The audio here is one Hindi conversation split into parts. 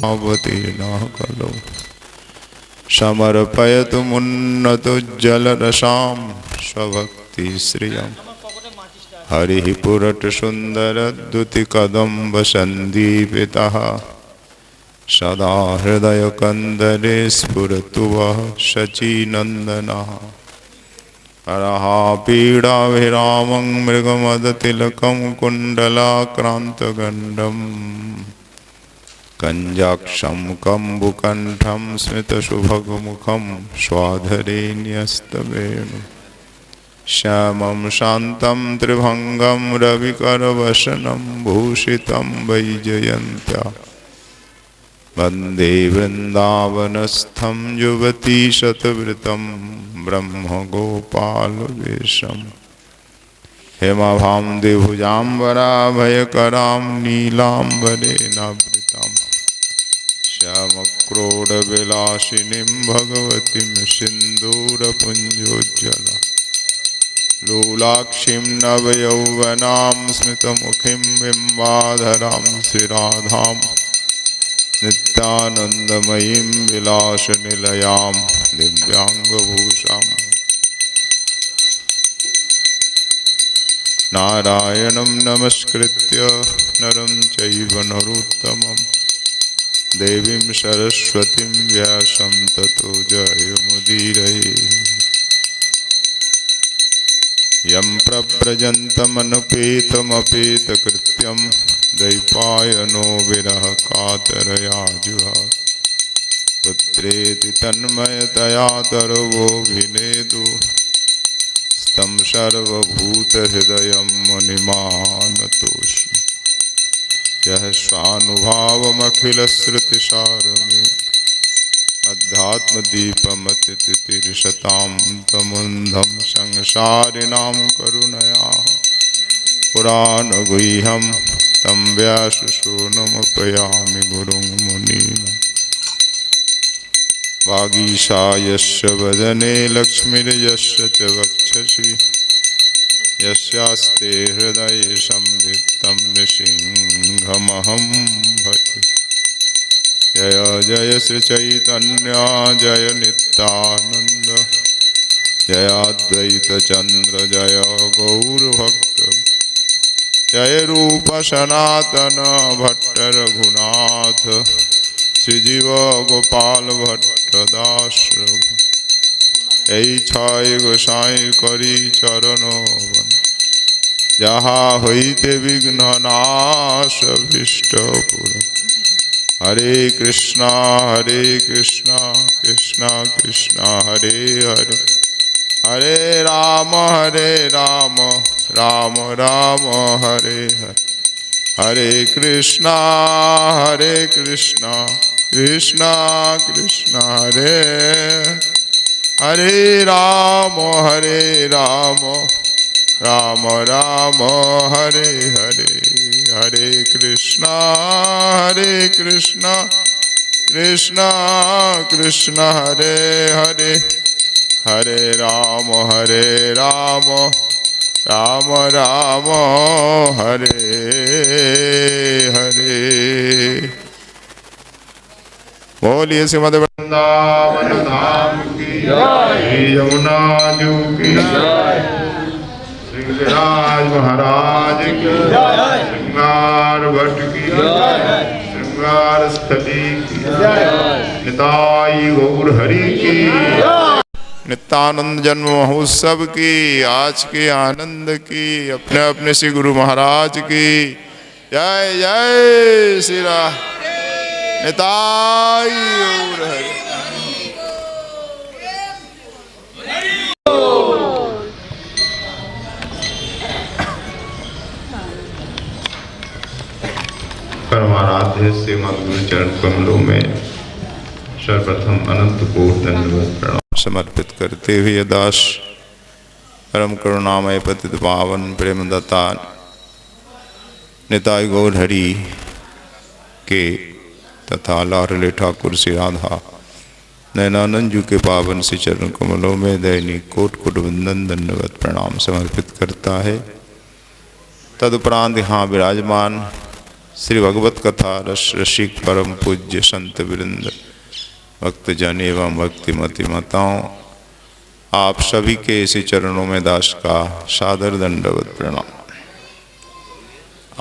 अवतीर्णा खलु समर्पयतु मुन्नतुज्जलरसां स्वभक्ति श्रियम् हरिः पुरट सुन्दरद्युतिकदम्ब सन्दीपितः सदा हृदयकन्दरे स्फुरतु वः शचीनन्दनः हरः पीडाभिरामं मृगमदतिलकं कुण्डलाक्रान्तगण्डम् कञ्जाक्षं कम्बुकण्ठं स्मितसुभगमुखं स्वाधरे न्यस्तवेणुं श्यामं शान्तं त्रिभङ्गं रविकरवसनं भूषितं वैजयन्त्या वन्दे वृन्दावनस्थं युवतीशतवृतं ब्रह्मगोपालवेशम् हेमभां द्विभुजाम्बराभयकरां नीलाम्बरेणावृतां श्यामक्रोडविलासिनीं भगवतीं सिन्दूरपुञ्जोज्ज्वला लोलाक्षीं नवयौवनां स्मितमुखीं बिम्बाधरां श्रीराधां नित्यानन्दमयीं विलासनिलयां दिव्याङ्गभूषाम् नारायणं नमस्कृत्य नरं चैव नरोत्तमं देवीं सरस्वतीं व्यासं ततो जयमुदीरये यं प्रव्रजन्तमनुपेतमपेतकृत्यं द्वैपायनो विरहकातरया जुहाव पुत्रेति तन्मयतया तर्वोऽभिनेदु तं सर्वभूतहृदयं मुनिमानतोऽस्मि यः स्वानुभावमखिलश्रुतिसारमे अध्यात्मदीपमतितितिर्षतां तमुन्धं संसारिणां करुणया पुराणगुह्यं तं व्याससूनुमुपयामि गुरुं मुनीन् वागीशायस्य वदने लक्ष्मीर्यस्य च वक्षसि यस्यास्ते हृदये संवित्तं नृसिंहमहं भजे जय जय श्री चैतन्य जय नित्यानंद जय अद्वैत चंद्र जय गौरभक्त जय रूप सनातन भट्ट रघुनाथ श्रीजीव गोपाल भट्ट दास এই ছয় গোসাই করি চরণ যাহা হইতে বিঘ্ন নাশ ভীষ্ট পুর হরে কৃষ্ণ কৃষ্ণ কৃষ্ণ হরে হরে হরে রাম রাম রাম হরে হরে हरे कृष्णा कृष्ण कृष्ण हरे हरे राम राम राम हरे हरे हरे कृष्णा कृष्ण कृष्ण कृष्ण हरे हरे हरे राम राम राम हरे हरे। बोलिए श्रीमद् वृंदावन धाम की जय, यमुना जू की जय, श्रीराज महाराज की जय, श्रृंगार भट्ट की जय, श्रृंगार स्थली की जय, निताई गौर हरि की जय, नित्यानंद जन्म महोत्सव की, आज के आनंद की, अपने अपने श्री गुरु महाराज की जय जय श्री राम निताई गौर हरि। परमाराध्य श्रीमद् गुरु चरण कमलों में सर्वप्रथम अनंत कोटि दंडवत प्रणाम समर्पित करते हुए दास परम करुणामय पतित पावन प्रेमदाता निताई गौर हरि के तथा लाडले ठाकुर श्री राधा नैनानंद जी के पावन से चरण कमलों में दैनिक कोट कोट वंदन दंडवत प्रणाम समर्पित करता है। तदुपरांत यहाँ विराजमान श्री भगवत कथा रस रसिक परम पूज्य संत वृंद भक्तजन एवं भक्तिमती माताओं, आप सभी के इसी चरणों में दास का सादर दंडवत प्रणाम।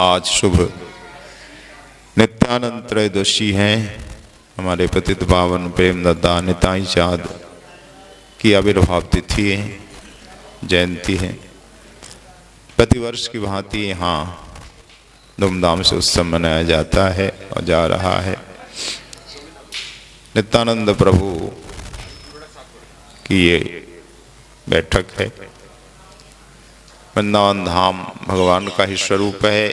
आज शुभ नित्यानंद त्रयोदशी हैं। हमारे पतित पावन प्रेमदाता निताई चाँद की आविर्भाव तिथि है, जयंती है। प्रतिवर्ष की भांति यहाँ धूमधाम से उत्सव मनाया जाता है और जा रहा है। नित्यानंद प्रभु की ये बैठक है। वृंदावन धाम भगवान का ही स्वरूप है।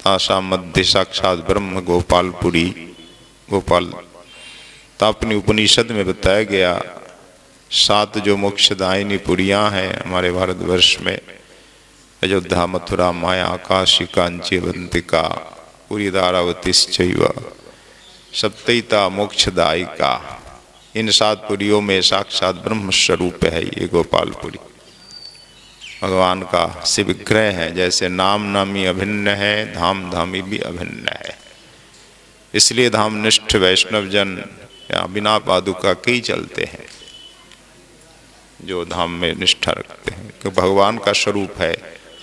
तासा मध्य साक्षात ब्रह्म गोपालपुरी। गोपाल तो अपनी उपनिषद में बताया गया 7 जो मोक्षदायिनी पुरियां हैं हमारे भारतवर्ष में, अयोध्या, मथुरा, माया, काशी, कांची, अवंतिका, पुरी, धारावतीश्चैव सप्तैता मोक्षदायिका। इन 7 पुरियों में साक्षात ब्रह्म स्वरूप है ये गोपालपुरी। भगवान का शिव विग्रह है। जैसे नाम नामी अभिन्न है, धाम धामी भी अभिन्न है। इसलिए धामनिष्ठ वैष्णव जन या बिना पादुका के ही चलते हैं, जो धाम में निष्ठा रखते हैं कि भगवान का स्वरूप है,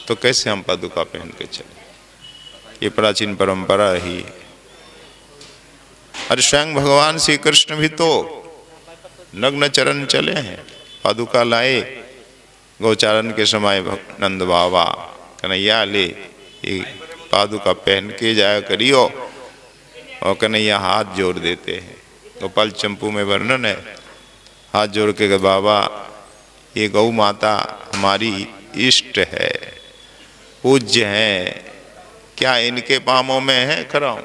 तो कैसे हम पादुका पहन के चले। ये प्राचीन परंपरा ही। अरे स्वयं भगवान श्री कृष्ण भी तो नग्न चरण चले हैं, पादुका लाए। गोचारण के समय नंद बाबा कन्हैया ले ये पादुका पहन के जाया करियो, और कन्हैया हाथ जोड़ देते हैं। गोपाल चंपू में वर्णन है, हाथ जोड़ के बाबा ये गौ माता हमारी इष्ट है, पूज्य है, क्या इनके पामों में है खराऊं,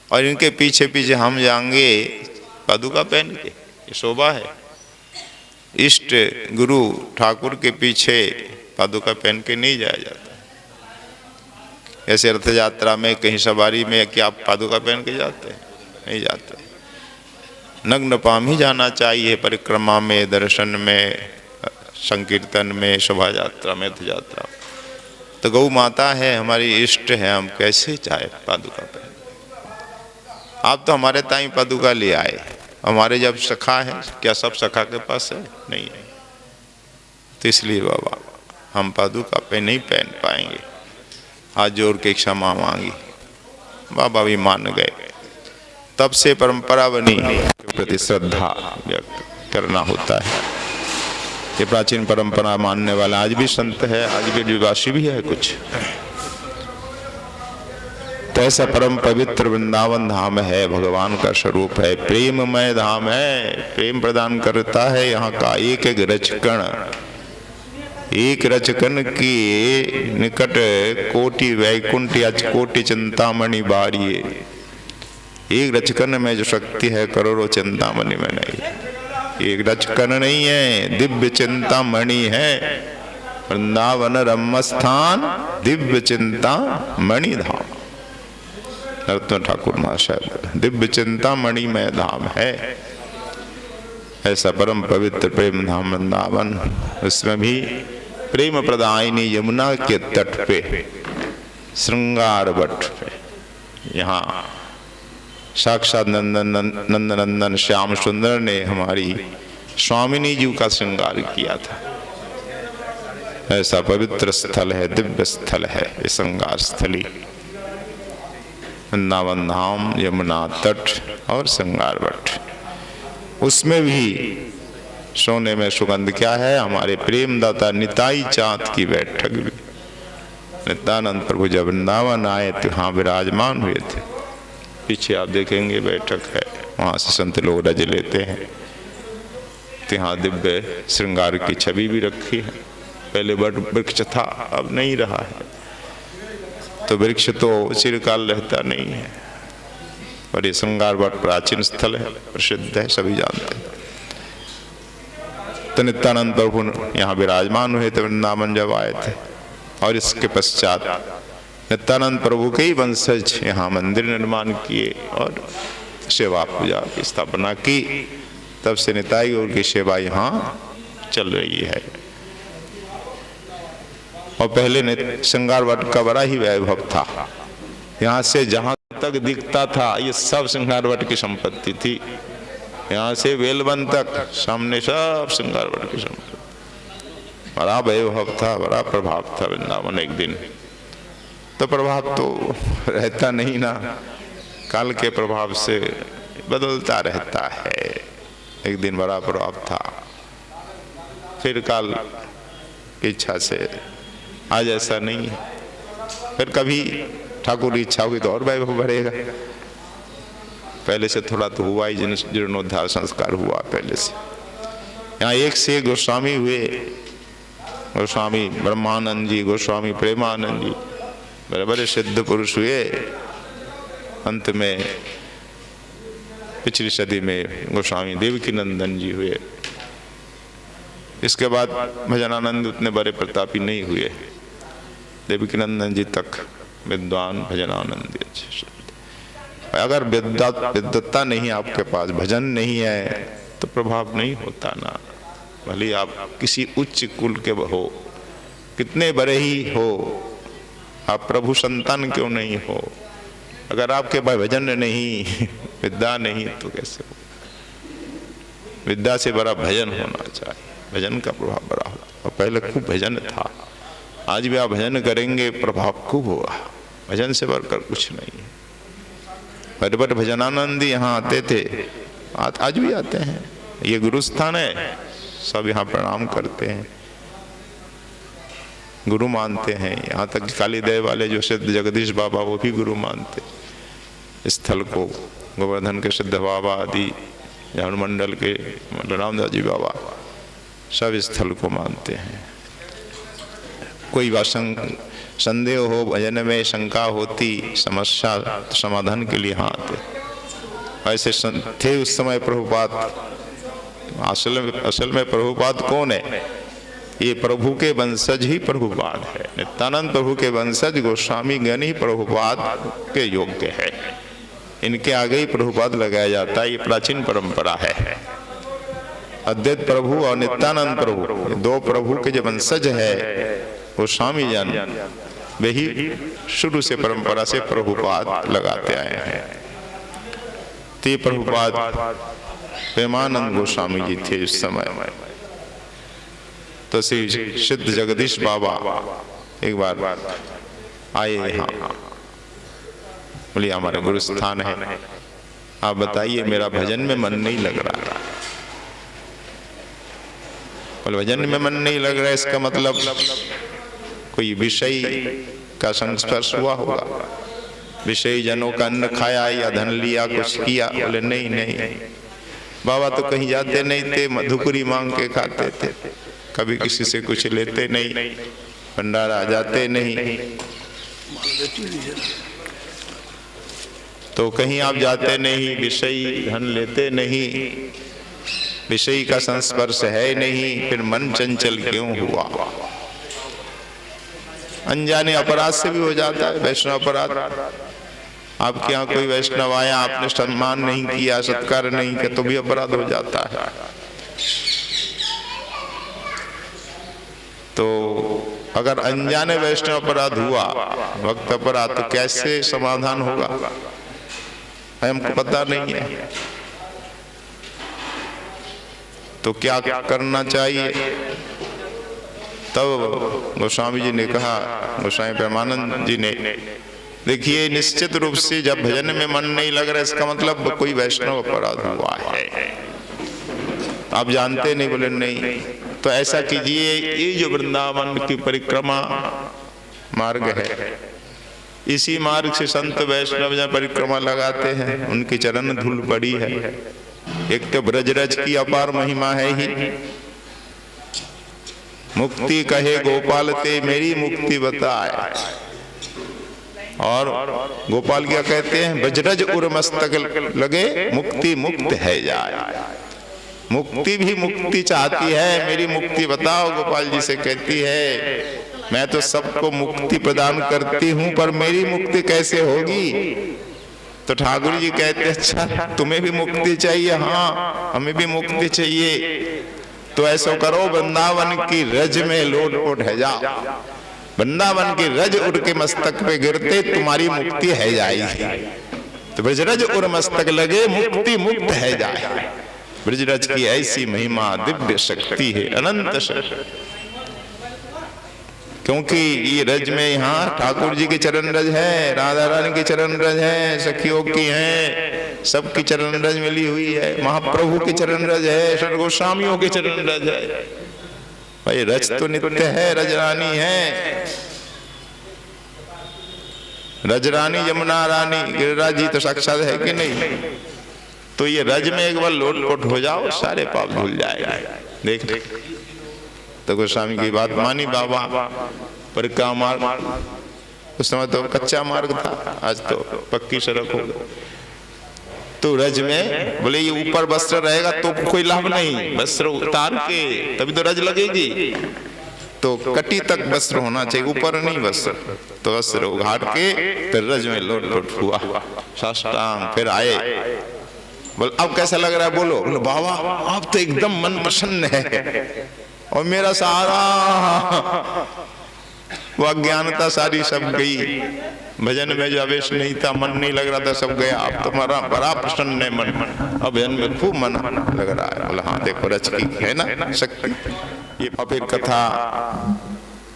और इनके पीछे पीछे हम जाएंगे पादुका पहन के, ये शोभा है। इष्ट गुरु ठाकुर के पीछे पादुका पहन के नहीं जाया जाता। ऐसे रथ यात्रा में कहीं सवारी में क्या आप पादुका पहन के जाते हैं? नहीं जाते। नग्न पाम ही जाना चाहिए परिक्रमा में, दर्शन में, संकीर्तन में, शोभा यात्रा में, रथ यात्रा। तो गौ माता है, हमारी इष्ट है, हम कैसे चाहे पादुका पहन। आप तो हमारे ताई पादुका ले आए, हमारे जब सखा है, क्या सब सखा के पास है? नहीं है। तो इसलिए बाबा हम पादुका पे नहीं पहन पाएंगे। हाथ जोड़ के क्षमा मांगी, बाबा भी मान गए। तब से परंपरा बनी के प्रति श्रद्धा व्यक्त करना होता है। ये प्राचीन परंपरा मानने वाला आज भी संत है, आज भी निवासी भी है कुछ। तो ऐसा परम पवित्र वृंदावन धाम है, भगवान का स्वरूप है, प्रेममय धाम है, प्रेम प्रदान करता है। यहाँ का एक एक रचकण, एक रचकन की निकट कोटि वैकुंठ या कोटि चिंतामणि बारिये। एक रचकन में जो शक्ति है करोड़ों चिंतामणि में नहीं। एक रचकन नहीं है, दिव्य चिंतामणि है। वृंदावन रम्य स्थान दिव्य चिंतामणि धाम। रत्न ठाकुर महाशय दिव्य चिंतामणि में धाम है। ऐसा परम पवित्र प्रेम धाम वृंदावन, उसमें भी प्रेम प्रदायिनी यमुना के तट पे श्रृंगार वट पे यहाँ साक्षात नंदनंदन श्याम सुंदर ने हमारी स्वामिनी जी का श्रृंगार किया था। ऐसा पवित्र स्थल है, दिव्य स्थल है ये श्रृंगार स्थली वृंदावन धाम, यमुना तट और श्रृंगार वट। उसमें भी सोने में सुगंध क्या है? हमारे प्रेमदाता निताई चाँद की बैठक भी। नित्यानंद प्रभु जब वृंदावन आए तो यहाँ विराजमान हुए थे। पीछे आप देखेंगे बैठक है, वहाँ से संत लोग रज लेते हैं। तो यहाँ दिव्य श्रृंगार की छवि भी रखी है। पहले वट वृक्ष था, अब नहीं रहा है। तो वृक्ष तो चिरकाल रहता नहीं है, पर ये श्रृंगार वट प्राचीन स्थल है, प्रसिद्ध है, सभी जानते हैं। तो नित्यानंद प्रभु यहाँ विराजमान हुए थे वृंदावन जब आए थे। और इसके पश्चात नित्यानंद प्रभु के ही वंशज यहाँ मंदिर निर्माण किए और सेवा पूजा की स्थापना की। तब से निताई गौर की सेवा यहाँ चल रही है। और पहले श्रृंगार वट का बड़ा ही वैभव था। यहाँ से जहाँ तक दिखता था ये सब श्रृंगार वट की संपत्ति थी। यहाँ से वेलवन तक सामने सब श्रृंगार वट की संपत्ति। बड़ा वैभव था, बड़ा प्रभाव था वृंदावन। एक दिन तो प्रभाव तो रहता नहीं ना, काल के प्रभाव से बदलता रहता है। एक दिन बड़ा प्रभाव था, फिर काल की इच्छा से आज ऐसा नहीं है। फिर कभी ठाकुर की इच्छा हुई तो और वैभव बढ़ेगा। पहले से थोड़ा तो हुआ ही, जीर्णोद्धार संस्कार हुआ पहले से। यहाँ एक से गोस्वामी हुए, गोस्वामी ब्रह्मानंद जी, गोस्वामी प्रेमानंद जी, बड़े बड़े सिद्ध पुरुष हुए। अंत में पिछली सदी में गोस्वामी देवकीनंदन जी हुए। इसके बाद भजनानंद उतने बड़े प्रतापी नहीं हुए। देवकीनंदन जी तक विद्वान भजनानंद जी। अगर विद्वत्ता नहीं आपके पास, भजन नहीं है तो प्रभाव नहीं होता ना। भले आप किसी उच्च कुल के हो, कितने बड़े ही हो, आप प्रभु संतान क्यों नहीं हो, अगर आपके पास भजन नहीं, विद्या नहीं तो कैसे हो। विद्या से बड़ा भजन होना चाहिए, भजन का प्रभाव बड़ा हो। और पहले खूब भजन था, आज भी आप भजन करेंगे प्रभाव खूब होगा। भजन से बढ़कर कुछ नहीं है। बड़े बड़े भजनानंद यहाँ आते थे, आज भी आते हैं। ये गुरु स्थान है, सब यहाँ प्रणाम करते हैं, गुरु मानते हैं। यहाँ तक कालीदेव वाले जो सिद्ध जगदीश बाबा वो भी गुरु मानते स्थल को। गोवर्धन के सिद्ध बाबा आदि, मंडल के रामदास जी बाबा, सब स्थल को मानते हैं। कोई संदेह हो, भजन में शंका होती, समस्या समाधान के लिए यहाँ आते। ऐसे थे उस समय प्रभुपाद। असल में प्रभुपाद कौन है? ये प्रभु के वंशज ही प्रभुपाद है। नित्यानंद प्रभु के वंशज गोस्वामी गण ही प्रभुपाद के योग्य है। इनके आगे ही प्रभुपाद लगाया जाता है। ये प्राचीन परंपरा है। अद्वैत प्रभु और नित्यानंद प्रभु, दो प्रभु के जो वंशज है गोस्वामी जन, वही शुरू से परंपरा से प्रभुपाद लगाते आए हैं। ते प्रभुपाद प्रेमानंद गोस्वामी जी थे उस समय। तो श्री सिद्ध जगदीश बाबा एक बार आए यहाँ, बोले हमारा गुरु स्थान है, आप बताइए मेरा भजन में मन नहीं लग रहा। बोले भजन में मन नहीं लग रहा, इसका मतलब कोई विषय का संस्पर्श हुआ होगा, विषय जनों का अन्न खाया या धन लिया, कुछ किया। बोले नहीं नहीं, बाबा तो कहीं जाते नहीं थे, मधुपुरी मांग के खाते थे, कभी किसी से कुछ लेते नहीं, भंडारा जाते नहीं। तो कहीं आप जाते नहीं, विषय धन लेते नहीं, विषय का संस्पर्श है नहीं, फिर मन चंचल क्यों हुआ? अनजाने अपराध से भी हो जाता है, वैष्णव अपराध। आपके यहाँ कोई वैष्णव आया, आपने सम्मान नहीं किया, सत्कार नहीं किया, तो भी अपराध हो जाता है। तो अगर अनजाने वैष्णव अपराध हुआ, भक्त अपराध, तो कैसे समाधान होगा हमको पता नहीं है। तो क्या करना चाहिए? तब गोस्वामी जी ने कहा, गोस्वामी प्रेमानंद जी ने, देखिए निश्चित रूप से जब भजन में मन नहीं लग रहा, इसका मतलब कोई वैष्णव अपराध हुआ है। आप जानते नहीं? बोले नहीं। तो ऐसा कीजिए, ये जो वृंदावन की परिक्रमा मार्ग है, इसी मार्ग से संत वैष्णव जहाँ परिक्रमा लगाते हैं, उनकी चरण धूल पड़ी है। एक तो ब्रजरज की अपार महिमा है ही, मुक्ति कहे गोपाल ते मेरी मुक्ति बताए। और गोपाल क्या कहते हैं? ब्रजरज उर मस्तक लगे, मुक्ति मुक्त है जाए। मुक्ति भी मुक्ति चाहती है, मेरी मुक्ति बताओ, गोपाल जी से कहती है। मैं तो सबको मुक्ति प्रदान करती हूं, पर मेरी मुक्ति कैसे होगी? तो ठाकुर जी कहते अच्छा तुम्हें भी मुक्ति चाहिए? हाँ हमें भी मुक्ति चाहिए। तो ऐसा करो वृंदावन की रज में लोट है जाओ, वृंदावन की रज उड़ के मस्तक पे गिरते तुम्हारी मुक्ति है जाएगी। तो ब्रजरज उर मस्तक लगे मुक्ति मुक्त है जाए। ब्रजरज की ऐसी महिमा दिव्य शक्ति है, अनंत शक्ति। क्योंकि ये रज में यहाँ ठाकुर जी की चरण रज है, राधा रानी की चरण रज है, सखियों की है, सबकी चरण रज मिली हुई है, महाप्रभु की चरण रज है, षड गोस्वामियों की चरण रज है। भाई रज तो नित्य है, रजरानी है, रजरानी यमुना रानी गिरिराज जी तो साक्षात है कि नहीं। तो ये रज में एक बार लोट हो जाओ सारे पाप भूल जाएगा। देख तो गोस्वामी की बात मानी बाबा, पर का मार्ग उस समय तो कच्चा मार्ग था, आज तो पक्की सड़क हो गई। तो रज में बोले ये ऊपर वस्त्र रहेगा तो कोई लाभ नहीं, वस्त्र उतार के तभी तो रज लगेगी। तो कटी तक वस्त्र होना चाहिए, ऊपर नहीं वस्त्र। तो वस्त्र उघाड़ के फिर रज में लोट हुआ साष्टांग, फिर आए। बोल अब कैसा लग रहा है? बोलो बाबा आप तो एकदम मन प्रसन्न है, और मेरा सारा वो अज्ञानता सारी सब गई, भजन में जो आवेश नहीं था, मन नहीं लग रहा था, सब गया। अब तुम्हारा बड़ा प्रसन्न है मन, अब भजन में खूब मन लग रहा है। बोला हाँ देखो रच की है ना शक्ति। ये फिर कथा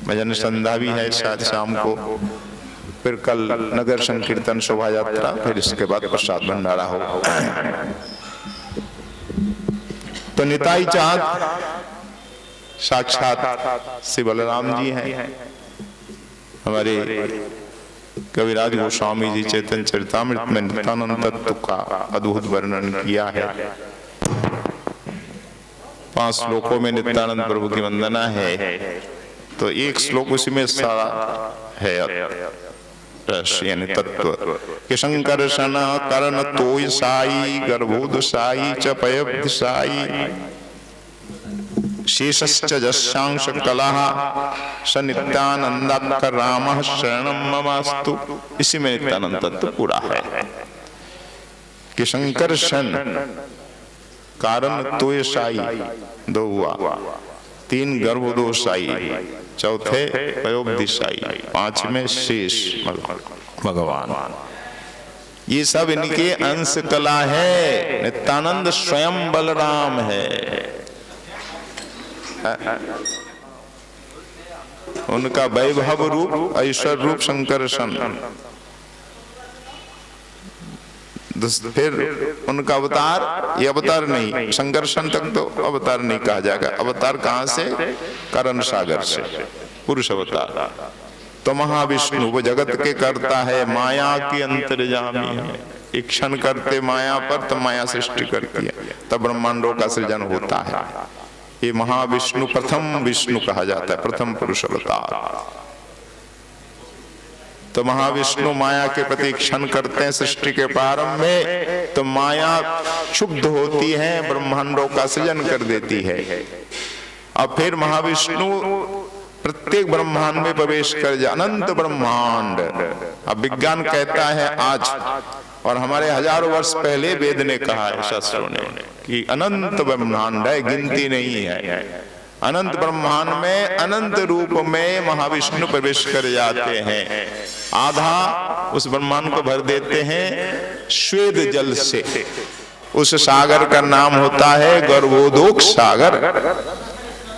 भजन संध्या भी है शायद शाम को, फिर कल नगर संकीर्तन शोभा यात्रा, फिर इसके बाद प्रसाद भंडारा हो। तो निताई चाँद साक्षात श्री बलराम जी हैं। हमारे कविराज गोस्वामी जी चैतन्य चरितामृत में नित्यानंद तत्व का अद्भुत वर्णन किया है। 5 श्लोकों में नित्यानंद प्रभु की वंदना है। तो एक श्लोक उसी में सारा है यानी तत्व कि शंकर्षण कर्ण तोय साई गर्भोद साई च पयब्ध साई शेषश्च जस्यांश कलह स नित्यानंदाकर रामः शरणं ममास्तु। इसी में नित्यानंद तत्व पूरा है कि शंकर्षण कारण तोय साई 2 हुआ, 3 गर्भोदोषाई, चौथे पयोबदिशाई, 5 में शेष भगवान। ये सब इनके अंश कला है। नित्यानंद स्वयं बलराम है। उनका वैभव रूप ऐश्वर्य रूप शंकरषण। फिर उनका अवतार, ये अवतार नहीं, संकर्षण तक तो अवतार नहीं कहा जाएगा। अवतार कहां से? करण सागर से, पुरुष अवतार। तो महाविष्णु वो जगत के करता है, माया की अंतर्यामी है। एक क्षण करते माया पर, तो माया सृष्टि करती है, तब ब्रह्मांडों का सृजन होता है। ये महाविष्णु प्रथम विष्णु कहा जाता है, प्रथम पुरुष अवतार। तो महाविष्णु माया के प्रति क्षण करते हैं सृष्टि के प्रारंभ में, तो माया क्षुब्ध होती है, ब्रह्मांडों का सृजन कर देती है। अब फिर महाविष्णु प्रत्येक ब्रह्मांड में प्रवेश कर जाए, अनंत ब्रह्मांड। अब विज्ञान कहता है आज, और हमारे हजारों वर्ष पहले वेद ने कहा है, शास्त्रों ने, कि अनंत ब्रह्मांड है, गिनती नहीं है। अनंत ब्रह्मांड में अनंत रूप में महाविष्णु प्रवेश कर जाते हैं। आधा उस ब्रह्मांड को भर देते हैं श्वेत जल से। उस सागर का नाम होता है गर्भोदोक सागर।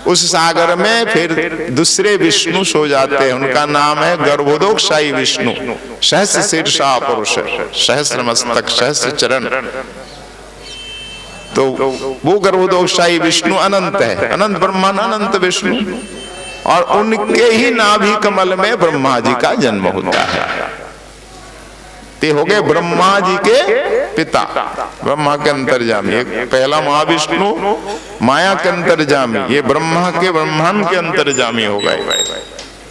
उस सागर में फिर दूसरे विष्णु सो जाते हैं, उनका नाम है गर्भोदोकशाही विष्णु। सहस्र शीर्षा पुरुष, सहस्र मस्तक, सहस्र चरण। तो वो गर्भोदोकशाही विष्णु अनंत है, अनंत ब्रह्मांड, अनंत विष्णु। और उनके ही नाभि कमल में ब्रह्मा जी का जन्म होता है। ते हो गए ब्रह्मा जी के पिता, ब्रह्मा के अंतर्जामी। एक पहला महाविष्णु माया के अंतर्जामी, ये ब्रह्मा के ब्रह्मांड के अंतर्जामी हो गए।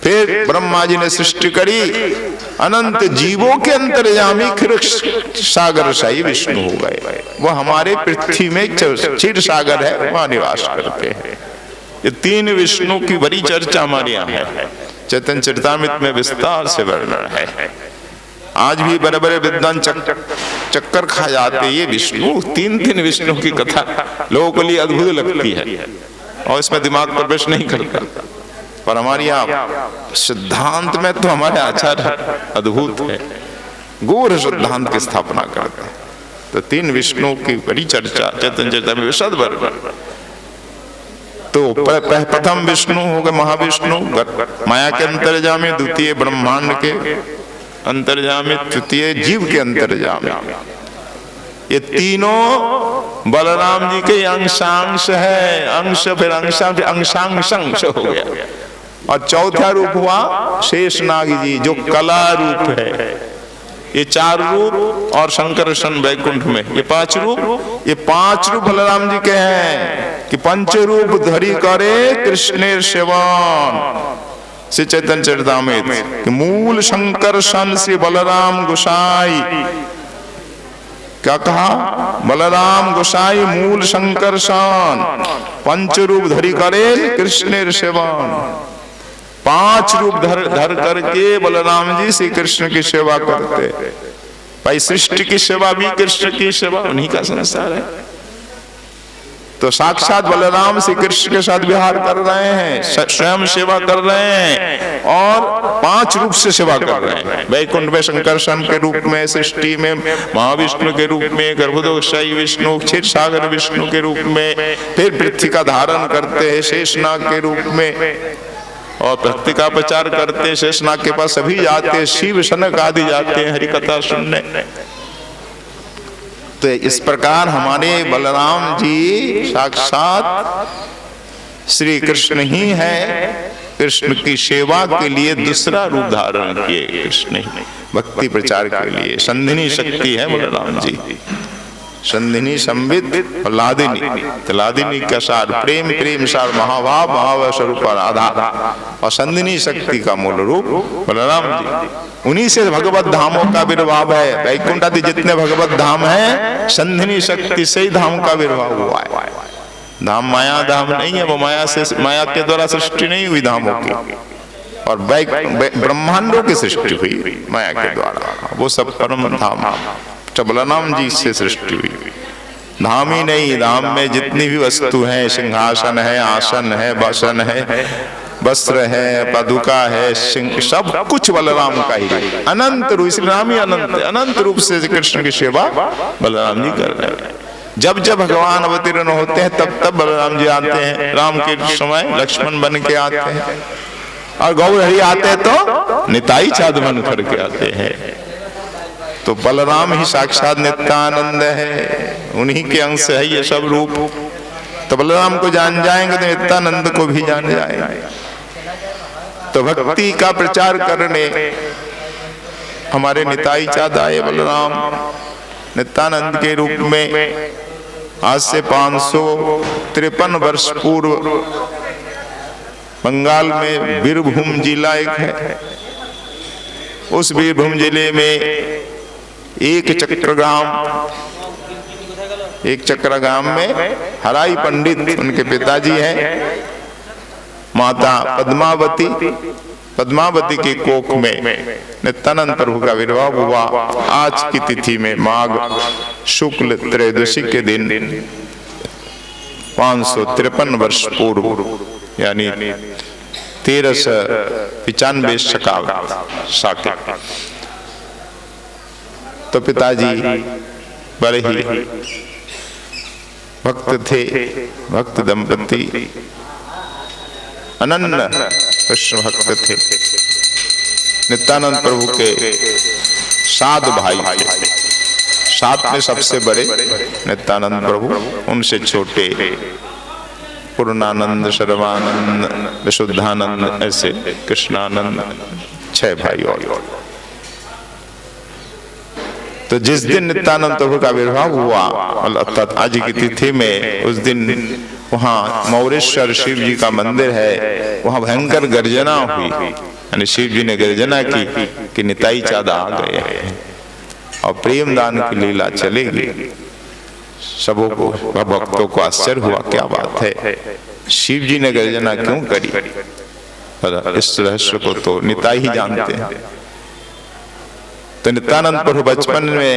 फिर ब्रह्मा जी ने सृष्टि करी, अनंत जीवों के अंतर्यामी सागरशाही विष्णु हो गए। वो हमारे पृथ्वी में क्षीर सागर है, वहां निवास करते हैं। ये 3 विष्णु की बड़ी चर्चा हमारे यहाँ है, चैतन्य चरितामृत में विस्तार से वर्णन है। आज भी बड़े बड़े विद्वान चक्कर खा जाते, ये विष्णु, तीन विष्णु की कथा लोगों के लिए अद्भुत लगती है और इसमें दिमाग प्रवेश नहीं करता। पर हमारी यहाँ सिद्धांत में तो हमारे आचार्य अद्भुत है, गूढ़ सिद्धांत की स्थापना करते हैं। तो 3 विष्णु की बड़ी चर्चा चैतन्य चरिता में विशद वर्णन। तो प्रथम विष्णु हो गए महाविष्णु, माया के अंतर्यामी, द्वितीय ब्रह्मांड के अंतर्यामी, तृतीय जीव के अंतर्यामी। ये तीनों बलराम जी के अंशांश है, अंश फिर अंशांश, अंशांश हो गया। और चौथा रूप हुआ शेषनाग जी जो कला रूप है। ये 4 रूप और शंकरशन वैकुंठ में ये 5 रूप, ये 5 रूप बलराम जी के हैं कि पंच रूप धरी करे कृष्णेर सेवन। श्री चैतन्य चरितामृत मूल शंकरशन श्री बलराम गोसाई, क्या कहा? बलराम गोसाई मूल शंकरशन, पंच रूप धरी करे कृष्णेर सेवन। 5 रूप धर करके बलराम जी श्री कृष्ण की सेवा करते। भाई सृष्टि की सेवा भी कृष्ण की सेवा, उन्हीं का संसार है। तो साक्षात बलराम श्री कृष्ण के साथ विहार कर रहे हैं, स्वयं सेवा कर रहे हैं और 5 रूप से सेवा कर रहे हैं। वैकुंठ में शंकरशन के रूप में, सृष्टि में महाविष्णु के रूप में, गर्भोदकशायी विष्णु, क्षीर सागर विष्णु के रूप में, फिर पृथ्वी का धारण करते हैं शेषनाग के रूप में और भक्ति का प्रचार करते। शेषनाग के पास सभी जाते, शिव सनक आदि जाते हैं हरि कथा सुनने। तो इस प्रकार हमारे बलराम जी साक्षात श्री कृष्ण ही है। कृष्ण की सेवा के लिए दूसरा रूप धारण किए कृष्ण ही, भक्ति प्रचार के लिए संधिनी शक्ति है बलराम जी। संधिनी संविद और लादिनी, तो लादिनी का सार प्रेम, प्रेम सार महाभाव, महाभाव स्वरूप राधा और संधिनी शक्ति का मूल रूप बलराम जी। उन्हीं से भगवत धामों का विर्भाव है। वैकुंठ आदि जितने भगवत धाम है संधिनी शक्ति से ही धाम का विर्भाव हुआ है। धाम माया धाम नहीं है, वो माया से, माया के द्वारा सृष्टि नहीं हुई धामों की, और ब्रह्मांडों की सृष्टि हुई माया के द्वारा। वो सब परम धाम बलराम जी से सृष्टि हुई। धाम ही नहीं, धाम में जितनी भी वस्तु है, सिंहासन है, आसन है, वसन है, वस्त्र है, पादुका है, सब कुछ बलराम का ही है। अनंत रूप, इसलिए नाम ही अनंत, अनंत रूप से कृष्ण की सेवा बलराम जी कर रहे हैं। जब जब भगवान अवतीर्ण होते हैं तब तब बलराम जी आते हैं। राम के समय लक्ष्मण बन के आते हैं और गौर हरि आते हैं तो निताई चाँद बन करके आते हैं। तो बलराम ही साक्षात नित्यानंद है, उन्हीं के अंश है ये सब रूप। तो बलराम को जान जाएंगे तो नित्यानंद को भी जान जाएंगे। तो भक्ति का प्रचार करने हमारे निताई चाँद आए बलराम नित्यानंद के रूप में। आज से 553 वर्ष पूर्व बंगाल में बीरभूम जिला एक है। उस बीरभूम जिले में एक चक्रग्राम में हराई पंडित उनके पिताजी हैं। माता पद्मावती के कोख में नित्यानंद प्रभु का विर्भाव हुआ। आज की तिथि में माघ शुक्ल त्रयोदशी के दिन 553 वर्ष पूर्व यानी 1395 शका। तो पिताजी बड़े ही भक्त थे, भक्त दंपति, अनन्य कृष्ण भक्त थे। नित्यानंद प्रभु के 7 भाई थे। 7 में सबसे बड़े नित्यानंद प्रभु, उनसे छोटे पूर्णानंद, सर्वानंद, विशुद्धानंद, ऐसे कृष्णानंद 6 भाई और। तो जिस दिन नित्यानंद प्रभु का विर्भाव हुआ अर्थात आज की तिथि में, उस दिन वहाँ मौरेश्वर शिव जी का मंदिर है, वहाँ भयंकर गर्जना हुई। यानी शिव जी ने गर्जना की कि निताई चाँद आ गए हैं और प्रेम दान की लीला चलेगी। सबों को, भक्तों को आश्चर्य हुआ, क्या बात है, शिव जी ने गर्जना क्यों करी? इस रहस्य को तो निताई ही जानते हैं। तो नित्यानंद प्रभु बचपन में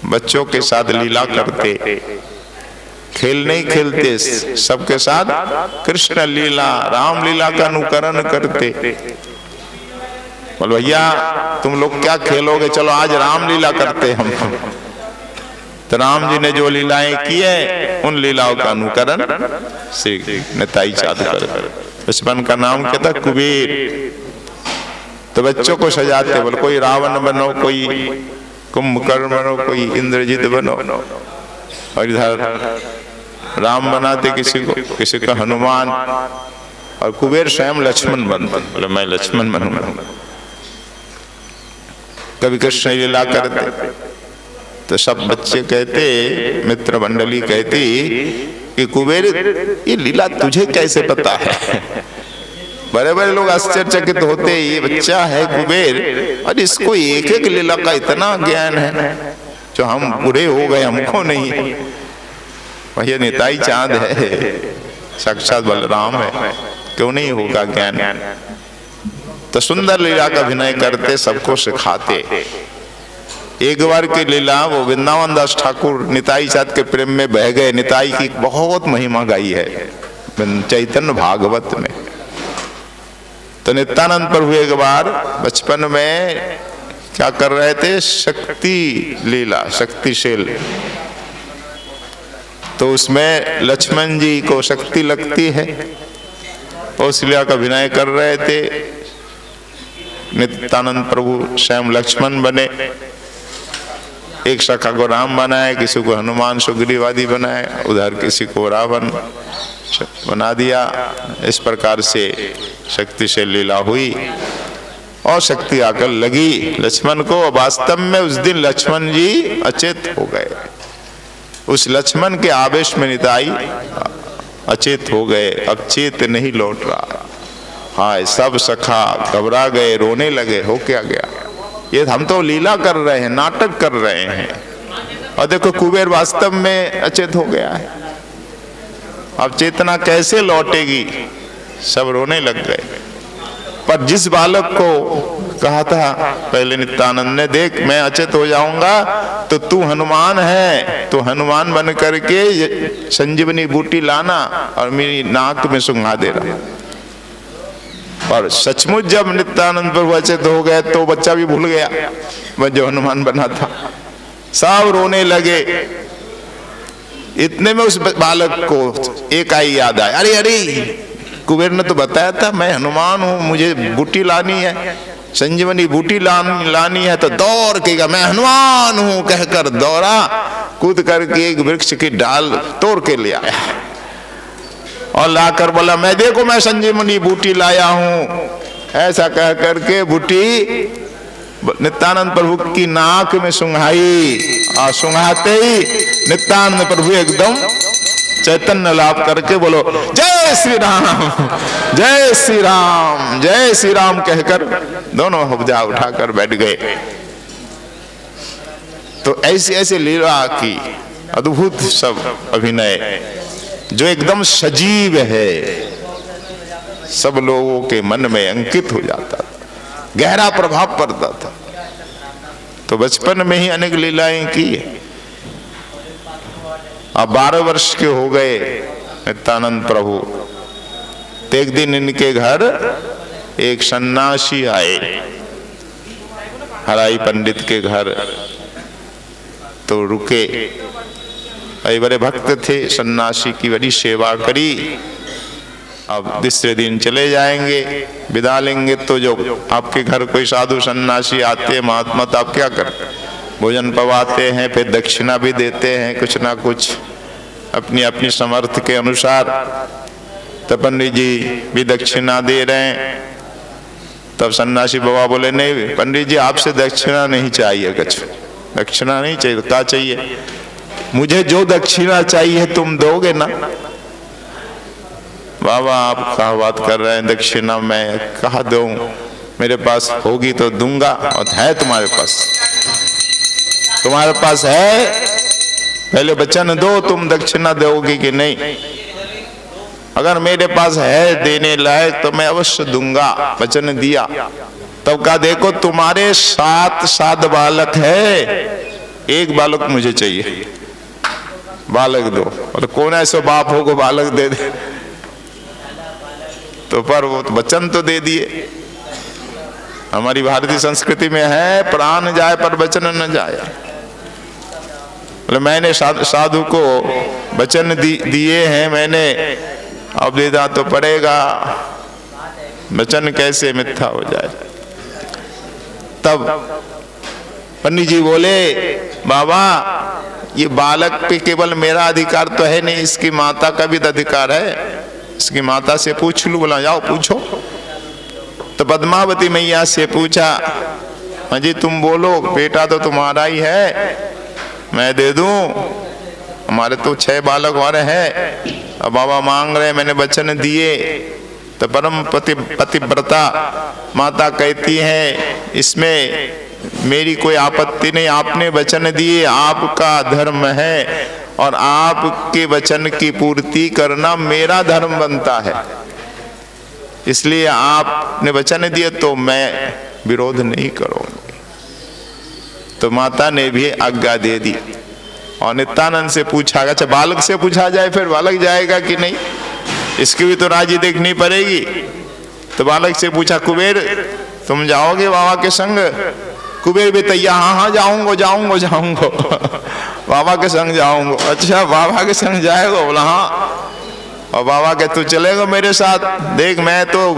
बच्चों के साथ लीला करते, खेल नहीं खेलते, सबके साथ कृष्ण लीला राम लीला का अनुकरण करते। बोल भैया तुम लोग क्या खेलोगे, चलो आज राम लीला करते हम। तो राम जी ने जो लीलाएं की है उन लीलाओं का अनुकरण श्री निताई चाँद कर। बचपन का नाम क्या था, कुबेर। तो बच्चों को सजाते, बोल कोई रावण बनो, कोई कुंभकर्ण बनो, कोई इंद्रजित बनो। और इधर राम बनाते किसी को, किसी का हनुमान, और कुबेर स्वयं लक्ष्मण बन बोले मैं लक्ष्मण बनूंगा। कभी कृष्ण लीला करते तो सब बच्चे कहते, मित्र मंडली कहती कि कुबेर ये लीला तुझे कैसे पता है। बड़े बड़े लोग आश्चर्यचकित होते, ये बच्चा है कुबेर और इसको एक एक लीला का इतना ज्ञान है जो हम बुरे हो गए, हमको नहीं। भैया निताई चाँद है, साक्षात बलराम है, क्यों नहीं होगा ज्ञान। तो सुंदर लीला का अभिनय करते, सबको सिखाते। एक बार की लीला वो वृंदावन दास ठाकुर निताई चाँद के प्रेम में बह गए। निताई की बहुत महिमा गाई है चैतन्य भागवत में। तो नित्यानंद प्रभु एक बार बचपन में क्या कर रहे थे, शक्ति लीला, शक्तिशील। तो उसमें लक्ष्मण जी को शक्ति लगती है, उस लीला का अभिनय कर रहे थे। नित्यानंद प्रभु स्वयं लक्ष्मण बने, एक सखा को राम बनाए, किसी को हनुमान सुग्रीव आदि बनाए, उधर किसी को रावण बना दिया। इस प्रकार से शक्ति से लीला हुई और शक्ति आकर लगी लक्ष्मण को। वास्तव में उस दिन लक्ष्मण जी अचेत हो गए। उस लक्ष्मण के आवेश में निताई अचेत हो गए, अब चेत नहीं लौट रहा। हाय, सब सखा घबरा गए, रोने लगे, हो क्या गया, ये हम तो लीला कर रहे हैं, नाटक कर रहे हैं, और देखो कुबेर वास्तव में अचेत हो गया है, अब चेतना कैसे लौटेगी। सब रोने लग गए। पर जिस बालक को कहा था पहले नित्यानंद ने, देख मैं अचेत हो जाऊंगा तो तू हनुमान है, तो हनुमान बन करके संजीवनी बूटी लाना और मेरी नाक में सुंघा दे रहा। और सचमुच जब नित्यानंद प्रभु अचेत हो गए तो बच्चा भी भूल गया वह जो हनुमान बना था, सब रोने लगे। इतने में उस बालक को एक आई याद आया, अरे अरे कुबेर ने तो बताया था मैं हनुमान हूँ, मुझे बूटी लानी है, संजीवनी बूटी लानी है। तो दौड़ के मैं हनुमान हूँ कहकर दौड़ा, कूद करके एक वृक्ष की डाल तोड़ के ले आया और लाकर बोला मैं देखो मैं संजीवनी बूटी लाया हूँ। ऐसा कह करके बूटी नित्यानंद प्रभु की नाक में सुंघाई, और सुंघाते ही नित्यानंद प्रभु एकदम चैतन्य लाभ करके बोलो जय श्री राम, जय श्री राम, जय श्री राम कहकर दोनों हुब्जा उठाकर बैठ गए। तो ऐसी ऐसी लीला की अद्भुत सब अभिनय जो एकदम सजीव है, सब लोगों के मन में अंकित हो जाता था, गहरा प्रभाव पड़ता था। तो बचपन में ही अनेक लीलाएं की। अब 12 वर्ष के हो गए नित्यानंद प्रभु। तो एक दिन इनके घर एक सन्यासी आए, हराई पंडित के घर। तो रुके, भाई बड़े भक्त थे, सन्यासी की बड़ी सेवा करी। अब दूसरे दिन चले जाएंगे, विदा लेंगे। तो जो आपके घर कोई साधु सन्यासी आते हैं महात्मा, तो आप क्या करते, भोजन पवाते हैं, फिर दक्षिणा भी देते हैं, कुछ ना कुछ अपनी अपनी समर्थ के अनुसार। तो पंडित जी भी दक्षिणा दे रहे हैं। तब सन्यासी बाबा बोले नहीं पंडित जी आपसे दक्षिणा नहीं चाहिए, कुछ दक्षिणा नहीं चाहिए। क्या चाहिए? मुझे जो दक्षिणा चाहिए तुम दोगे ना। बाबा आप क्या बात कर रहे हैं, दक्षिणा मैं कहाँ दूं, मेरे पास होगी तो दूंगा। और है तुम्हारे पास? तुम्हारे पास है? पहले वचन दो तुम दक्षिणा दोगी कि नहीं। अगर मेरे पास है देने लायक तो मैं अवश्य दूंगा, वचन दिया। तब कहा देखो तुम्हारे 7 बालक है, एक बालक मुझे चाहिए, बालक दो। और कौन ऐसा बाप हो को बालक दे दे? तो पर वो वचन तो दे दिए। हमारी भारतीय संस्कृति में है प्राण जाए पर वचन न जाए। मैंने साधु को वचन दिए हैं मैंने, अब देना तो पड़ेगा, वचन कैसे मिथ्या हो जाए। तब पंडित जी बोले बाबा ये बालक पे केवल मेरा अधिकार तो है नहीं, इसकी माता का भी अधिकार है, इसकी माता से पूछ लूं। बोला जाओ पूछो। तो पद्मावती मैया से पूछा, हाँ जी तुम बोलो, बेटा तो तुम्हारा ही है, मैं दे दूं, हमारे तो 6 बालक और हैं, अब बाबा मांग रहे, मैंने वचन दिए। तो परम पतिव्रता माता कहती है इसमें मेरी कोई आपत्ति नहीं, आपने वचन दिए, आपका धर्म है और आपके वचन की पूर्ति करना मेरा धर्म बनता है, इसलिए आपने वचन दिए तो मैं विरोध नहीं करूंगी। तो माता ने भी आज्ञा दे दी। और नित्यानंद से पूछा, अच्छा बालक से पूछा जाए फिर बालक जाएगा कि नहीं, इसकी भी तो राजी देखनी पड़ेगी। तो बालक से पूछा, कुबेर तुम जाओगे बाबा के संग? कुबेर भी तैयार, हाँ जाऊंगा बाबा के संग जाऊंगा। अच्छा बाबा के संग जाएगा? बोला हाँ। और बाबा के तू चलेगा मेरे साथ? देख मैं तो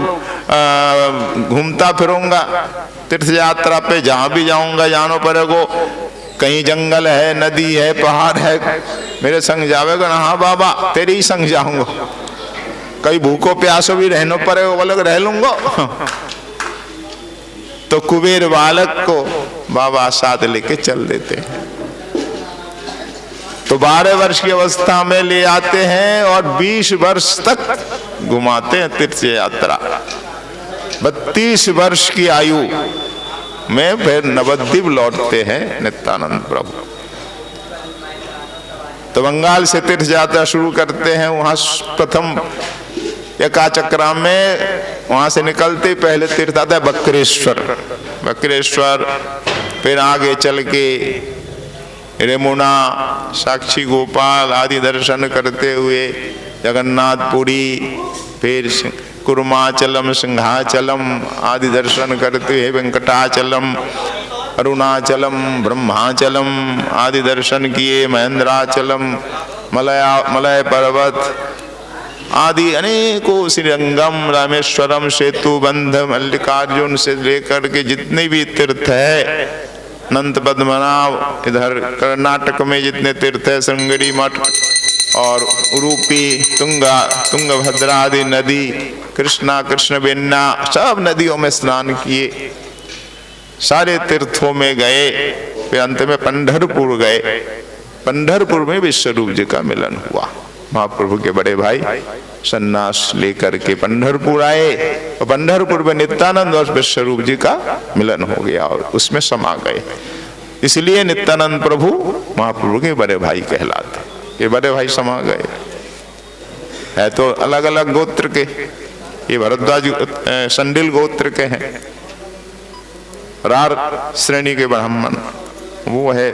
घूमता फिरूंगा तीर्थ यात्रा पे, जहां भी जाऊंगा जानो पड़ेगा, कहीं जंगल है, नदी है, पहाड़ है, मेरे संग जावेगा ना? हाँ बाबा तेरे ही संग जाऊंगा। कहीं भूखो प्यासो भी रहना पड़ेगा? बोले रह लूंगा। तो कुबेर बालक को बाबा साथ लेके चल देते हैं। तो 12 वर्ष की अवस्था में ले आते हैं और 20 वर्ष तक घुमाते हैं तीर्थ यात्रा। 32 वर्ष की आयु में फिर नवद्वीप लौटते हैं नित्यानंद प्रभु। तो बंगाल से तीर्थ यात्रा शुरू करते हैं। वहां प्रथम एकाचक्रा में, वहां से निकलते पहले तीर्थ आता है बकरेश्वर, फिर आगे चल के रेमुना, साक्षी गोपाल आदि दर्शन करते हुए जगन्नाथपुरी, फिर कुर्माचलम, सिंहाचलम आदि दर्शन करते हुए वेंकटाचलम, अरुणाचलम, ब्रह्माचलम आदि दर्शन किए, महेंद्राचलम, मलय पर्वत आदि अनेकों, श्रीरंगम, रामेश्वरम, सेतुबंध, मल्लिकार्जुन से लेकर के जितने भी तीर्थ है, अनंत पद्मनाभ, इधर कर्नाटक में जितने तीर्थ है, श्रृंगेरी मठ और उरूपी, तुंगभद्रा आदि नदी, कृष्ण बेन्ना, सब नदियों में स्नान किए, सारे तीर्थों में गए। फिर अंत में पंढरपुर गए। पंढरपुर में विश्वरूप जी का मिलन हुआ। महाप्रभु के बड़े भाई सन्यास लेकर के पंढरपुर आए और पंढरपुर में नित्यानंद और विश्वरूप जी का मिलन हो गया और उसमें समा गए। इसलिए नित्यानंद प्रभु महाप्रभु के बड़े भाई कहलाते। ये बड़े भाई समा गए। है तो अलग अलग गोत्र के, ये भरद्वाज संडिल गोत्र के हैं, रार श्रेणी के ब्राह्मण, वो है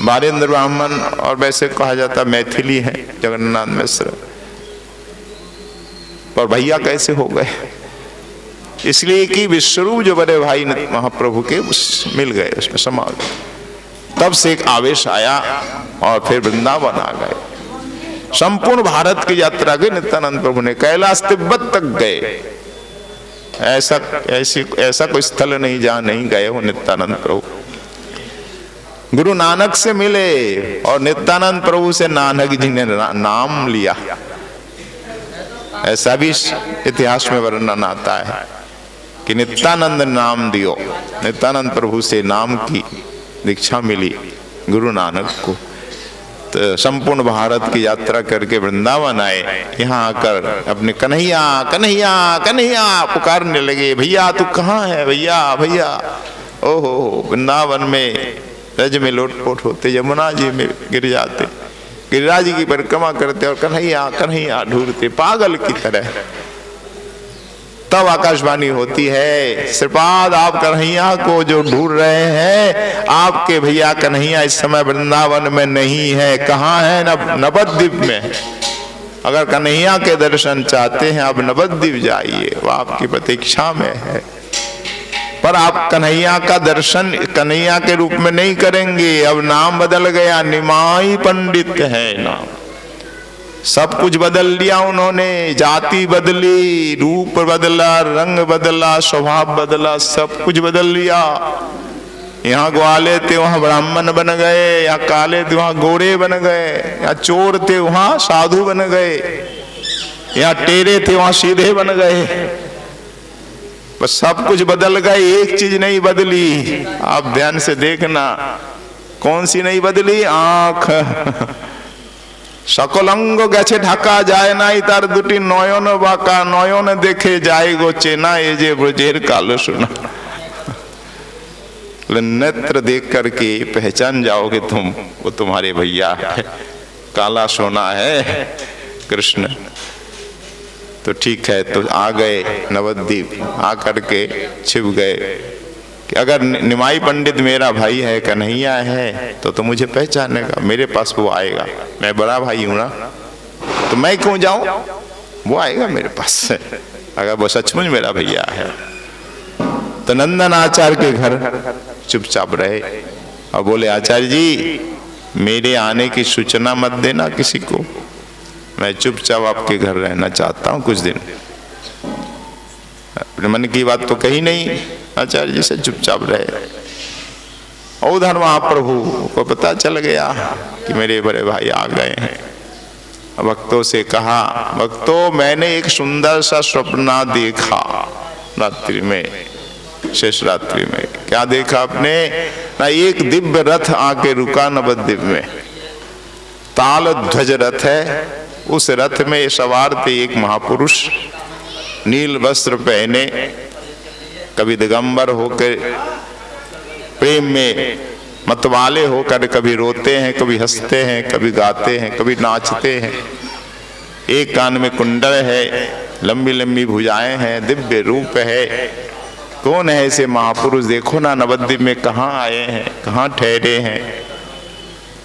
बारेंद्र ब्राह्मण, और वैसे कहा जाता मैथिली है जगन्नाथ मिश्र। पर भैया कैसे हो गए? इसलिए कि विश्वरूप जो बड़े भाई महाप्रभु के मिल गए, उसमें समा गए। तब से एक आवेश आया और फिर वृंदावन आ गए। संपूर्ण भारत की यात्रा की नित्यानंद प्रभु ने, कैलाश तिब्बत तक गए। ऐसा कोई स्थल नहीं जहां नहीं गए हो नित्यानंद प्रभु। गुरु नानक से मिले और नित्यानंद प्रभु से नानक जी ने नाम लिया। ऐसा भी इतिहास में वर्णन आता है कि नित्यानंद नाम दियो। नित्यानंद प्रभु से नाम की दीक्षा मिली गुरु नानक को। तो संपूर्ण भारत की यात्रा करके वृंदावन आए। यहाँ आकर अपने कन्हैया कन्हैया कन्हैया पुकारने लगे, भैया तू कहाँ है, भैया भैया। ओहो, वृंदावन में रज में लोटपोट होते, यमुना जी में गिर जाते, गिरिराज जी की परिक्रमा करते और कन्हैया कन्हैया ढूंढते पागल की तरह। तब आकाशवाणी होती है, श्रीपाद आप कन्हैया को जो ढूंढ रहे हैं, आपके भैया कन्हैया इस समय वृंदावन में नहीं है। कहाँ है? नवद्वीप में है। अगर कन्हैया के दर्शन चाहते हैं आप नवद्वीप जाइए, वो आपकी प्रतीक्षा में है। पर आप कन्हैया का दर्शन कन्हैया के रूप में नहीं करेंगे। अब नाम बदल गया, निमाई पंडित है नाम। सब कुछ बदल लिया उन्होंने, जाति बदली, रूप बदला, रंग बदला, स्वभाव बदला, सब कुछ बदल लिया। यहाँ ग्वाले थे वहां ब्राह्मण बन गए, यहाँ काले थे वहां गोरे बन गए, यहाँ चोर थे वहां साधु बन गए, यहाँ टेढ़े थे वहां सीधे बन गए। बस सब कुछ बदल गए, एक चीज नहीं बदली। आप ध्यान से देखना, कौन सी नहीं बदली? आंख। सकल अंग गेছে ঢাকা যায় নাই তার দুটি নয়ন বাঁকা, নয়ন দেখে যায় গো চেনা এ যে ব্রজের কালো সোনা। नेत्र देख करके पहचान जाओगे तुम, वो तुम्हारे भैया है, काला सोना है कृष्ण। तो ठीक है, तो आ गए नवद्वीप, आ करके छिप गए कि अगर निमाई पंडित मेरा भाई है, कन्हैया है, तो मुझे पहचानेगा, मेरे पास वो आएगा। मैं बड़ा भाई हूं ना, तो मैं क्यों जाऊं? वो आएगा मेरे पास अगर वो सचमुच मेरा भैया है। तो नंदन आचार्य के घर चुपचाप रहे और बोले, आचार्य जी मेरे आने की सूचना मत देना किसी को, मैं चुपचाप आपके घर रहना चाहता हूं कुछ दिन। अपने मन की बात तो कही नहीं, आचार्य जी से चुपचाप रहे। उधर महाप्रभु को पता चल गया कि मेरे बड़े भाई आ गए हैं। भक्तों से कहा, भक्तों मैंने एक सुंदर सा सपना देखा रात्रि में, शेष रात्रि में। क्या देखा आपने? ना एक दिव्य रथ आके रुका नवद्वीप में, ताल ध्वज रथ है। उस रथ में सवार थे एक महापुरुष, नील वस्त्र पहने, कभी दिगंबर होकर प्रेम में मतवाले होकर कभी रोते हैं, कभी हंसते हैं, कभी गाते हैं, कभी नाचते हैं। एक कान में कुंडल है, लंबी लंबी भुजाएं हैं, दिव्य रूप है। कौन है ऐसे महापुरुष? देखो ना नवद्वीप में कहाँ आए हैं, कहाँ ठहरे हैं।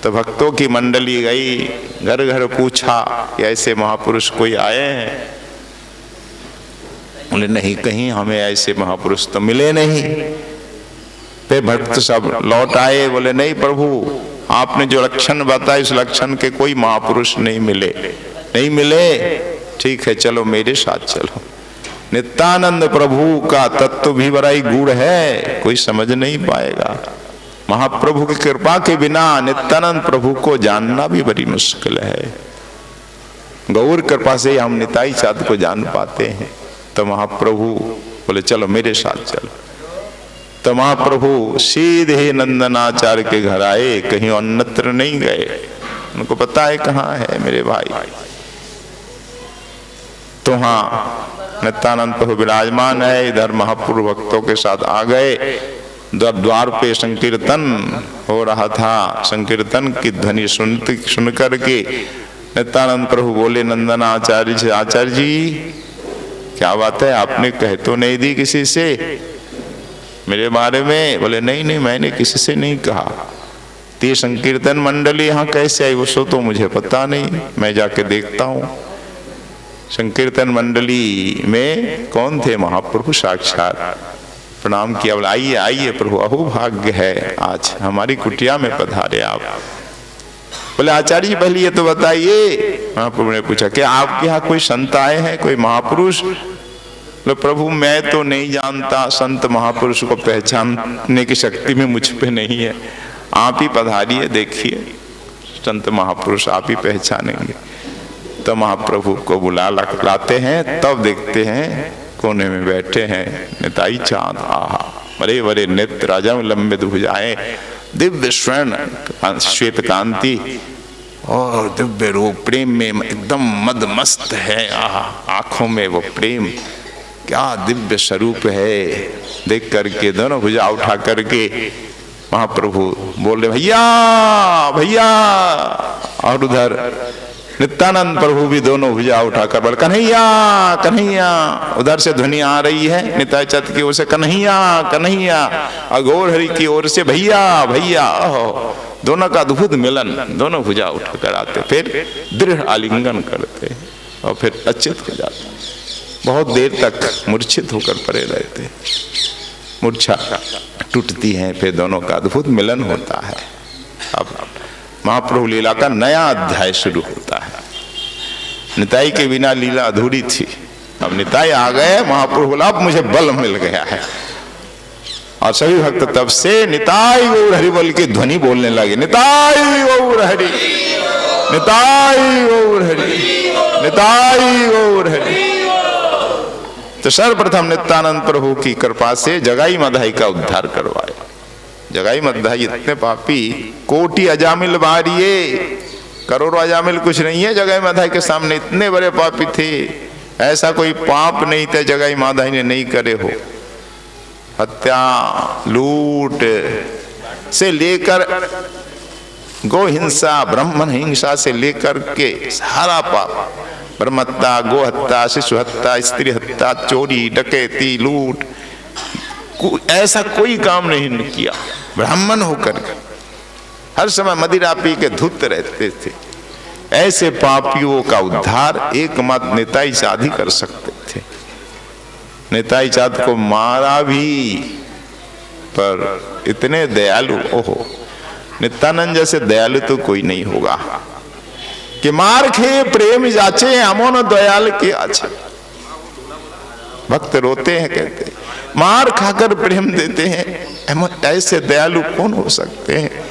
तो भक्तों की मंडली गई, घर घर पूछा कि ऐसे महापुरुष कोई आए हैं? बोले नहीं, कहीं हमें ऐसे महापुरुष तो मिले नहीं। फिर भक्त सब लौट आए, बोले नहीं प्रभु, आपने जो लक्षण बताया इस लक्षण के कोई महापुरुष नहीं मिले। नहीं मिले? ठीक है, चलो मेरे साथ चलो। नित्यानंद प्रभु का तत्व भी बड़ा ही गूढ़ है, कोई समझ नहीं पाएगा। महाप्रभु की कृपा के बिना नित्यानंद प्रभु को जानना भी बड़ी मुश्किल है। गौर कृपा से हम निताई चाँद को जान पाते हैं। तो महाप्रभु बोले चलो मेरे साथ चलो। तो महाप्रभु सीधे नंदनाचार्य के घर आए, कहीं अन्यत्र नहीं गए। उनको पता है कहाँ है मेरे भाई। तो हाँ, नित्यानंद प्रभु विराजमान है, इधर महापुरुष भक्तों के साथ आ गए। द्वार पे संकीर्तन हो रहा था। संकीर्तन की ध्वनि सुन करके नित्यानंद प्रभु बोले नंदनाचार्य से, आचार्य जी क्या बात है, आपने कह तो नहीं दी किसी से मेरे बारे में? बोले नहीं नहीं, मैंने किसी से नहीं कहा। तो संकीर्तन मंडली यहाँ कैसे आई वो तो मुझे पता नहीं, मैं जाके देखता हूँ। संकीर्तन मंडली में कौन थे? महाप्रभु साक्षात। प्रणाम किया, बोला आइए आइए प्रभु, अहो भाग्य है आज हमारी कुटिया में पधारे आप। बोले आचार्य जी पहले ये तो बताइए। महाप्रभु ने पूछा कि आपके यहाँ कोई संत आए हैं, कोई महापुरुष? बोले प्रभु मैं तो नहीं जानता, संत महापुरुष को पहचानने की शक्ति में मुझ पे नहीं है, आप ही पधारिए, देखिए संत महापुरुष आप ही पहचानेंगे। तो महाप्रभु को बुला लाते हैं, तब देखते हैं कोने में बैठे हैं निताई चाँद। आहा, बड़े बड़े नेत्र, राजा में लंबे भुजाएं, दिव्य स्वर्ण श्वेत कांति और दिव्य रूप, प्रेम में एकदम मदमस्त है। आहा, आंखों में वो प्रेम, क्या दिव्य स्वरूप है। देख करके दोनों भुजा उठा करके महाप्रभु बोल रहे भैया भैया। और उधर नित्यानंद प्रभु भी दोनों भुजा उठाकर बोले कन्हैया कन्हैया। उधर से ध्वनि आ रही है निताई चंद की ओर से कन्हैया कन्हैया, और गौर हरि की ओर से भैया भैया। दोनों का अद्भुत मिलन, दोनों भुजा उठाकर आते, फिर दृढ़ आलिंगन करते और फिर अच्युत हो जाते। बहुत देर तक मूर्छित होकर पड़े रहते, मूर्छा टूटती है, फिर दोनों का अद्भुत मिलन होता है। अब महाप्रभु लीला का नया अध्याय शुरू होता है। निताई के बिना लीला अधूरी थी, अब निताई आ गए। महाप्रभु बोला अब मुझे बल मिल गया है, और सभी भक्त तब से निताई गौर हरि बोल के ध्वनि बोलने लगे, निताई गौर हरि, निताई गौर हरि, निताई गौर हरि। तो सर्वप्रथम नित्यानंद प्रभु की कृपा से जगाई मधाई का उद्धार करवाया। जगाई मधाई इतने पापी, कोटि अजामिल बारिये, करोड़ों अजामिल कुछ नहीं है जगाई मधाई के सामने। इतने बड़े पापी थे, ऐसा कोई पाप नहीं था जगाई मधाई ने नहीं करे हो। हत्या लूट से लेकर गो हिंसा, ब्राह्मण हिंसा से लेकर के सारा पाप, ब्रह्महत्या, गो हत्या, शिशु हत्या, स्त्री हत्या, चोरी डकैती लूट, ऐसा कोई काम नहीं किया। ब्राह्मण होकर हर समय मदिरा पी के धुत रहते थे। ऐसे पापियों का उद्धार एकमात्र निताई चाँद ही कर सकते थे। निताई चाँद को मारा भी, पर इतने दयालु, ओहो नित्यानंद जैसे दयालु तो कोई नहीं होगा कि मार खे प्रेम जाचे अमोन दयाल के आचे। भक्त रोते हैं, कहते मार खाकर प्रेम देते हैं, ऐसे दयालु कौन हो सकते हैं।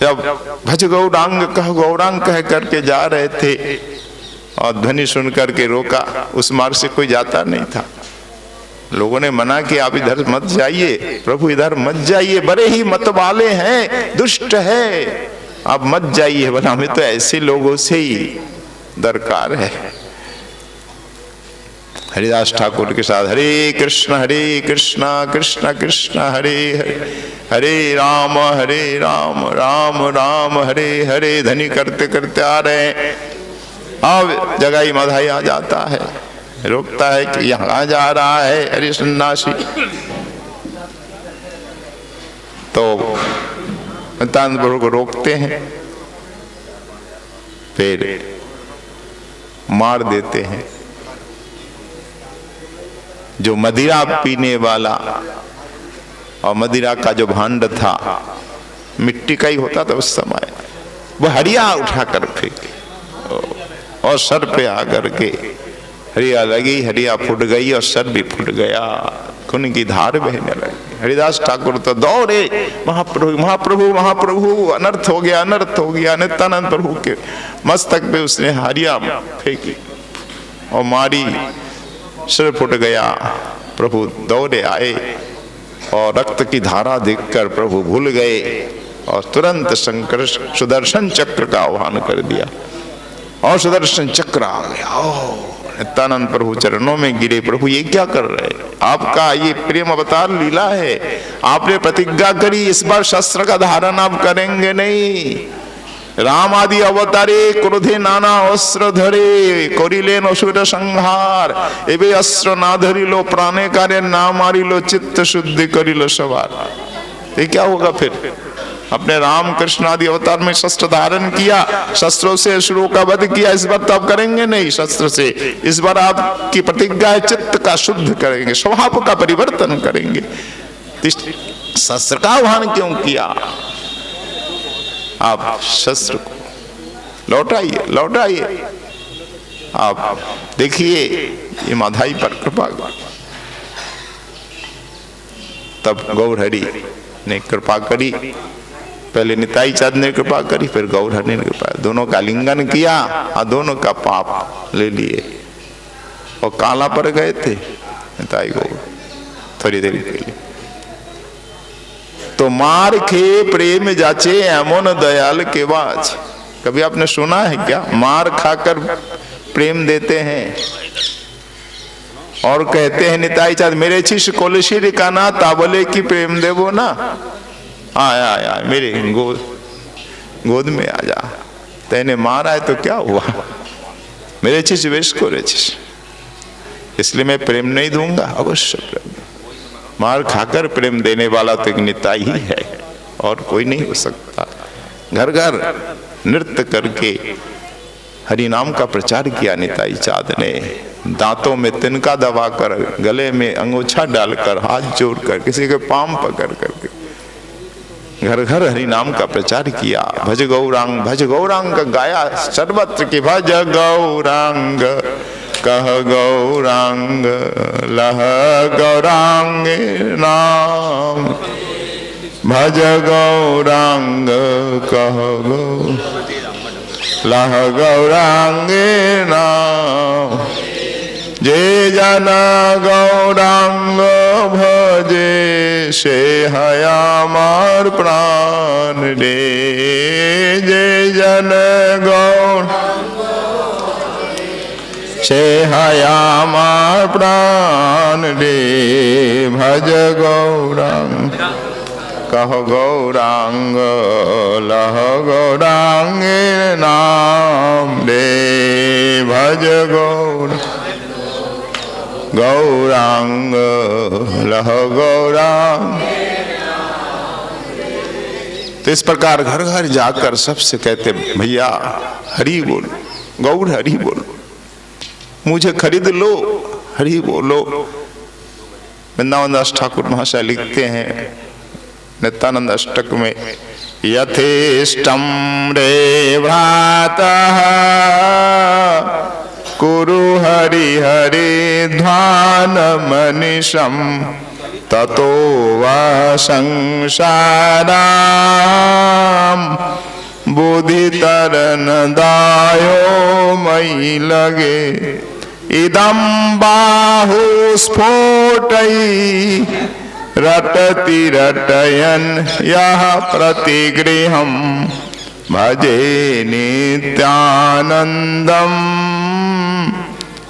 जब भज गौरांग कह गौरांग कह करके जा रहे थे और ध्वनि सुन करके रोका, उस मार्ग से कोई जाता नहीं था। लोगों ने मना कि आप इधर मत जाइए, प्रभु इधर मत जाइए, बड़े ही मत वाले हैं, दुष्ट है, आप मत जाइए। बोला हमें तो ऐसे लोगों से ही दरकार है। हरिदास ठाकुर के साथ हरे कृष्ण कृष्ण कृष्ण हरे हरे, हरे राम राम राम हरे हरे, धनी करते करते आ रहे हैं। अब जगाई मधाई आ जाता है, रोकता है कि यहाँ जा रहा है हरि सन्यासी। तो नित्यानंद प्रभु को रोकते हैं, फिर मार देते हैं। जो मदिरा पीने वाला, और मदिरा का जो भांड था मिट्टी का ही होता था उस समय, वो हरिया उठाकर फेंके और सर पे आकर के हरिया लगी, हरिया फूट गई और सर भी फूट गया, खून की धार बहने लगी। हरिदास ठाकुर तो दौड़े, महाप्रभु महाप्रभु महाप्रभु, अनर्थ हो गया अनर्थ हो गया। नित्यानंद प्रभु के मस्तक पे उसने हरिया फेंकी और मारी, सिर फूट गया। प्रभु दौड़े आए और रक्त की धारा देखकर प्रभु भूल गए और तुरंत शंकर सुदर्शन चक्र का आह्वान कर दिया और सुदर्शन चक्र आ गया। नित्यानंद प्रभु चरणों में गिरे, प्रभु ये क्या कर रहे हैं? आपका ये प्रेम अवतार लीला है, आपने प्रतिज्ञा करी इस बार शस्त्र का धारण आप करेंगे नहीं। राम आदि अवतारे क्रोधे नाना अस्त्र धरे, करिलेन असुर संहार, एबे अस्त्र ना धरिलो, प्राणे कार्य ना मारिलो, चित्त शुद्धि करिलो सवार। ये क्या होगा फिर? अपने राम कृष्ण आदि अवतार में शस्त्र धारण किया, शस्त्रों से असुरों का वध किया, इस बार तो आप करेंगे नहीं शस्त्र से। इस बार आपकी प्रतिज्ञा है चित्त का शुद्ध करेंगे, स्वभाव का परिवर्तन करेंगे। शस्त्र का आह्वान क्यों किया? आप शस्त्र को लौटाइए लौटाइए। आप देखिए ये माधाई पर कृपा। तब गौर हरि ने कृपा करी, पहले निताई चाँद ने कृपा करी, फिर गौर हरि ने कृपा, दोनों का लिंगन किया और दोनों का पाप ले लिए और काला पर गए थे निताई गौर थोड़ी देर के लिए। तो मार खे प्रेम जाचे एमोन दयाल के वाच। कभी आपने सुना है क्या? मार खाकर प्रेम देते हैं और कहते हैं निताई चाँद मेरे शिष्य कोलशीर का ना ताबले की प्रेम देवो ना, आया आया मेरे गोद में आ जा। तो तेने मारा है तो क्या हुआ, मेरे चीज वेश को रेचिस, इसलिए मैं प्रेम नहीं दूंगा। अवश्य प्रेम, मार खाकर प्रेम देने वाला तो एक निताई ही है और कोई नहीं हो सकता। घर घर नृत्य करके हरि नाम का प्रचार किया निताई चाँद ने, दांतों में तिनका दबाकर, गले में अंगूछा डालकर, हाथ जोड़कर, किसी के पांव पकड़ करके घर घर हरि नाम का प्रचार किया। भज गौरांग गाया सर्वत्र की, भज गौरांग कह गौरांग लह गौरांग नाम, भज गौरांग कह गौ लह गौरांग नाम, जे जन गौरांग भजे से हयामार प्राण रे, जे जन गौर से हयामार प्राण रे, भज गौरांग कह गौरांग लह गौरांग नाम रे, भज गौरांग लह गौरांग। तो इस प्रकार घर घर जाकर सबसे कहते भैया हरि बोलो, गौर हरि बोलो, मुझे खरीद लो, हरि बोलो। वृंदावन दास ठाकुर महाशय लिखते हैं नित्यानंद अष्टक में, यथेष्टम रे भ्रातः कुरु हरि हरि ध्यान मनीषम, ततो वा संसाराम बुद्धि तरन दायो मई लगे, इदम बाहु स्फोटई रटति रटयन यह प्रतिगृहम, भजे नित्यानंदम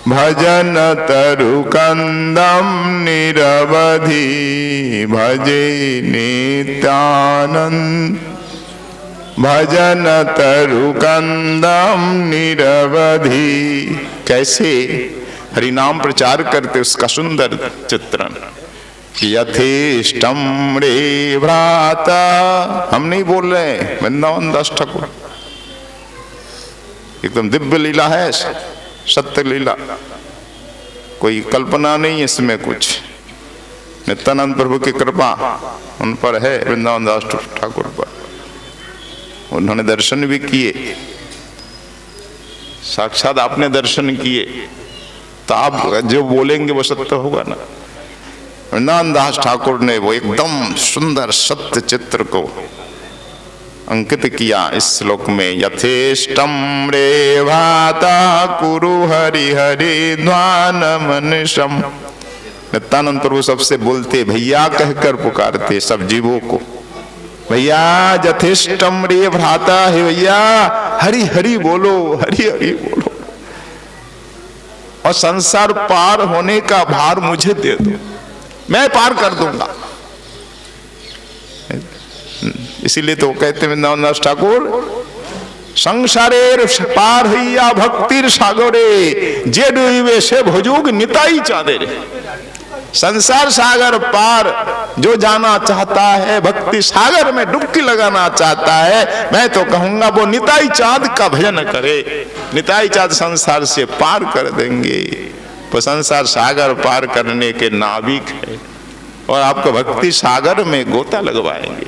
भजन तरुकंदम निरवधि, भजे नित्यानंद भजन तरुकंदम निरवधि। कैसे हरिनाम प्रचार करते उसका सुंदर चित्रण। यथेष्टम रे भ्राता, हम नहीं बोल रहे, वृंदावन दास ठाकुर, एकदम दिव्य लीला है, सत्य लीला, कोई कल्पना नहीं है इसमें कुछ। नित्यानंद प्रभु की कृपा उन पर है, वृंदावन दास ठाकुर पर, उन्होंने दर्शन भी किए, साक्षात आपने दर्शन किए, तो आप जो बोलेंगे वो सत्य होगा ना। वृंदावन दास ठाकुर ने वो एकदम सुंदर सत्य चित्र को अंकित किया इस श्लोक में। यथेष्टम रे भाता कुरु हरि हरि ध्यान मनीषम। नित्यानंद प्रभु सबसे बोलते भैया कहकर पुकारते सब जीवों को, भैया यथेष्टम रे भ्राता, है भैया हरि हरि बोलो, हरि हरि बोलो, और संसार पार होने का भार मुझे दे दो, मैं पार कर दूंगा। इसीलिए तो कहते वृंदावन दास ठाकुर, संसारेर पार हइया भक्तिर सागरे, जे डूबे से भोजोग निताई चाँदे रे। संसार सागर पार जो जाना चाहता है, भक्ति सागर में डुबकी लगाना चाहता है, मैं तो कहूंगा वो निताई चाँद का भजन करे। निताई चाँद संसार से पार कर देंगे, वो संसार सागर पार करने के नाविक है और आपको भक्ति सागर में गोता लगवाएंगे।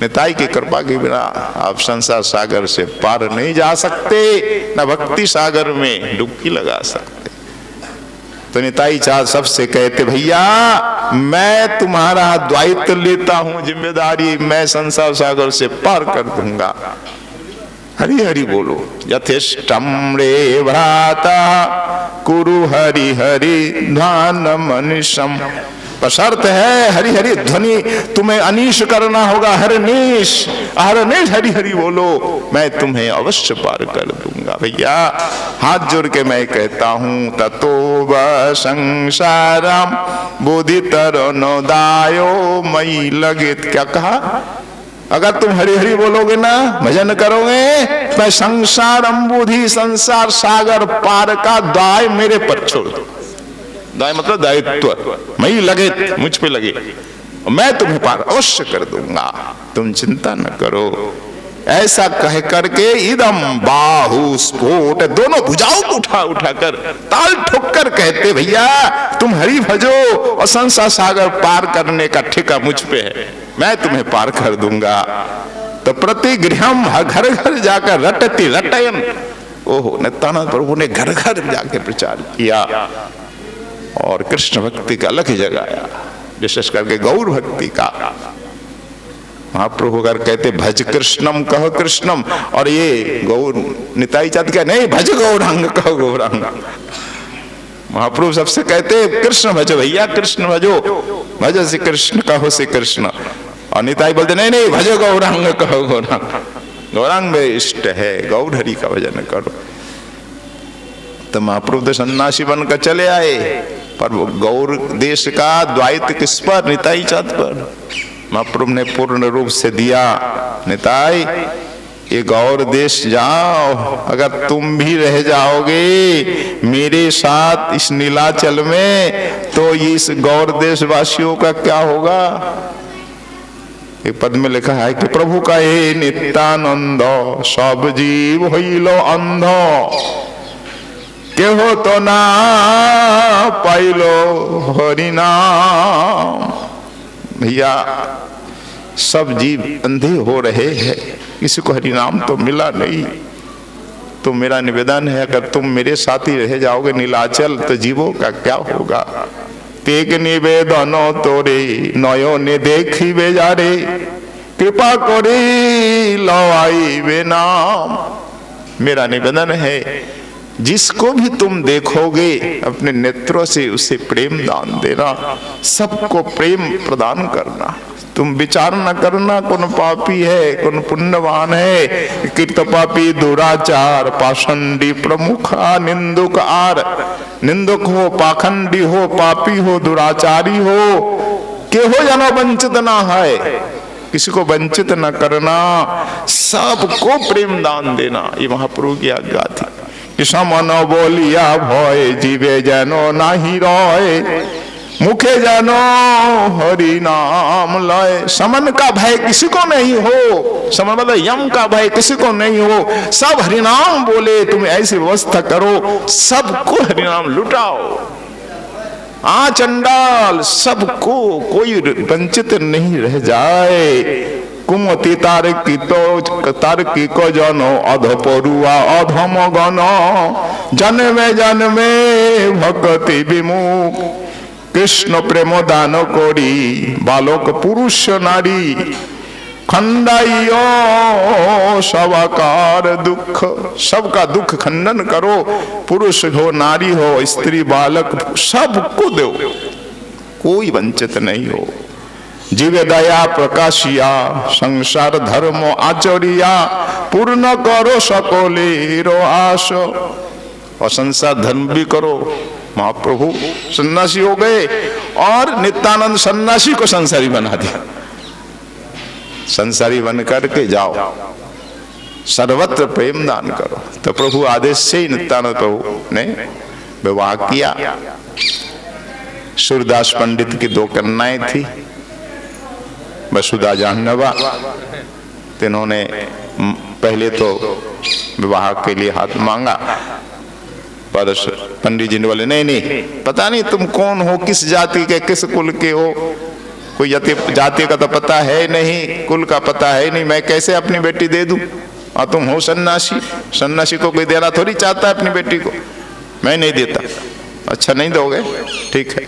निताई की कृपा के बिना आप संसार सागर से पार नहीं जा सकते, न भक्ति सागर में डुबकी लगा सकते। तो निताई चाँद सबसे कहते भैया मैं तुम्हारा दायित्व लेता हूं, जिम्मेदारी, मैं संसार सागर से पार कर दूंगा। हरि हरि बोलो। यथेष्टम रे भ्राता कुरु हरि हरि ध्यान मनीषम। शर्त है हरि हरि ध्वनि तुम्हें अनीश करना होगा, हरनीश हरनीश हरि हरि बोलो, मैं तुम्हें अवश्य पार कर दूंगा। भैया हाथ जोड़ के मैं कहता हूं, ततो व संसारम बोधि तरो दायो मई लगे। क्या कहा? अगर तुम हरि हरि बोलोगे ना, भजन करोगे, मैं संसार अंबुधि संसार सागर पार का दाय मेरे पर छोड़ दो। दाय मतलब दायित्व, मैं ही लगे, मुझ पे लगे, मैं तुम्हें पार अवश्य कर दूंगा, तुम चिंता न करो। ऐसा कह करके इदम बाहु स्फोट, दोनों भुजाओं को उठा उठा कर ताल ठोक कर कहते, भैया तुम हरि भजो और संसार सागर पार करने का ठेका मुझ पे है, मैं तुम्हें पार कर दूंगा। तो प्रतिगृहम, घर घर जाकर रटती रटयन, ओहो नित्यानंद प्रभु ने घर घर जाके प्रचार किया और कृष्ण भक्ति का अलग जगाया, विशेष करके गौर भक्ति का। महाप्रभु अगर कहते भज कृष्णम कह कृष्णम, और ये गौर निताई चाँद क्या नहीं, भज गौरांग कहो गौरांग। महाप्रभु सबसे कहते कृष्ण भजो भैया, कृष्ण भजो, भजो श्री कृष्ण कहो श्री कृष्ण। और निताई बोलते नहीं नहीं भजो गौरांग कहो गौरांग, गौरांग में इष्ट है, गौर हरि का भजन करो। तो महाप्रभु तो सन्यासी बनकर चले आए, पर वो गौर देश का द्वैत किस पर, निताई चाँद पर। महाप्रभु ने पूर्ण रूप से दिया, निताई ये गौर देश जाओ, अगर तुम भी रह जाओगे मेरे साथ इस नीलाचल में, तो इस गौर देश वासियों का क्या होगा। एक पद में लिखा है कि प्रभु का ये नित्यानंद सब जीव होइलो अंधो, के हो तो ना पाइलो हरि नाम। भैया सब जीव अंधे हो रहे हैं, किसी को हरि नाम तो मिला नहीं। तो मेरा निवेदन है, अगर तुम मेरे साथ ही रह जाओगे नीलाचल, तो जीवों का क्या होगा। तेग निवेदन तोरे नयो ने देखी वे जा रे, कृपा करे लवाई वे नाम। मेरा निवेदन है, जिसको भी तुम देखोगे अपने नेत्रों से उसे प्रेम दान देना, सबको प्रेम प्रदान करना। तुम विचार न करना कौन पापी है कौन पुण्यवान है, कृत पापी दुराचार पाषंडी प्रमुखा निंदुक आर। निंदुक हो, पाखंडी हो, पापी हो, दुराचारी हो, के हो जाना वंचित ना है, किसी को वंचित न करना, सबको प्रेम दान देना, ये महाप्रभु की आज्ञा थी। समन बोलिया भय जीवे जनो नाही रोय, मुखे जनो हरि नाम लय। समन का भय किसी को नहीं हो, समन मतलब यम का भय किसी को नहीं हो, सब हरिनाम बोले। तुम ऐसी व्यवस्था करो सबको हरिनाम लुटाओ, चंडाल सबको कोई वंचित नहीं रह जाए। कुमति तारकी तो तारकी को जनो अध परुआ अधम गण, जन्मे जन्मे भक्ति विमुख, कृष्ण प्रेम दान करी बालक पुरुष नारी, खंडाइयो सवाकार दुख। सबका दुख खंडन करो, पुरुष हो नारी हो स्त्री बालक सबको दो, कोई वंचित नहीं हो। जीवे दया प्रकाशिया संसार धर्म आचरिया, पूर्ण करो सकोलेरो आश। और संसार धर्म भी करो। महाप्रभु सन्यासी हो गए और नित्यानंद सन्यासी को संसारी बना दिया। संसारी बन करके जाओ, सर्वत्र प्रेम दान करो। तो प्रभु आदेश से ही नित्यानंद प्रभु ने विवाह किया। सूरदास पंडित की 2 कन्याएं थी, वसुधा जाह्नवा। इन्होंने पहले तो विवाह के लिए हाथ मांगा, पर पंडित जी ने बोले नहीं नहीं, पता नहीं तुम कौन हो, किस जाति के किस कुल के हो, कोई जाति का तो पता है नहीं, कुल का पता है नहीं, मैं कैसे अपनी बेटी दे दूं। और तुम हो सन्यासी, सन्यासी को कोई देना थोड़ी चाहता है अपनी बेटी को, मैं नहीं देता। अच्छा नहीं दोगे, ठीक है।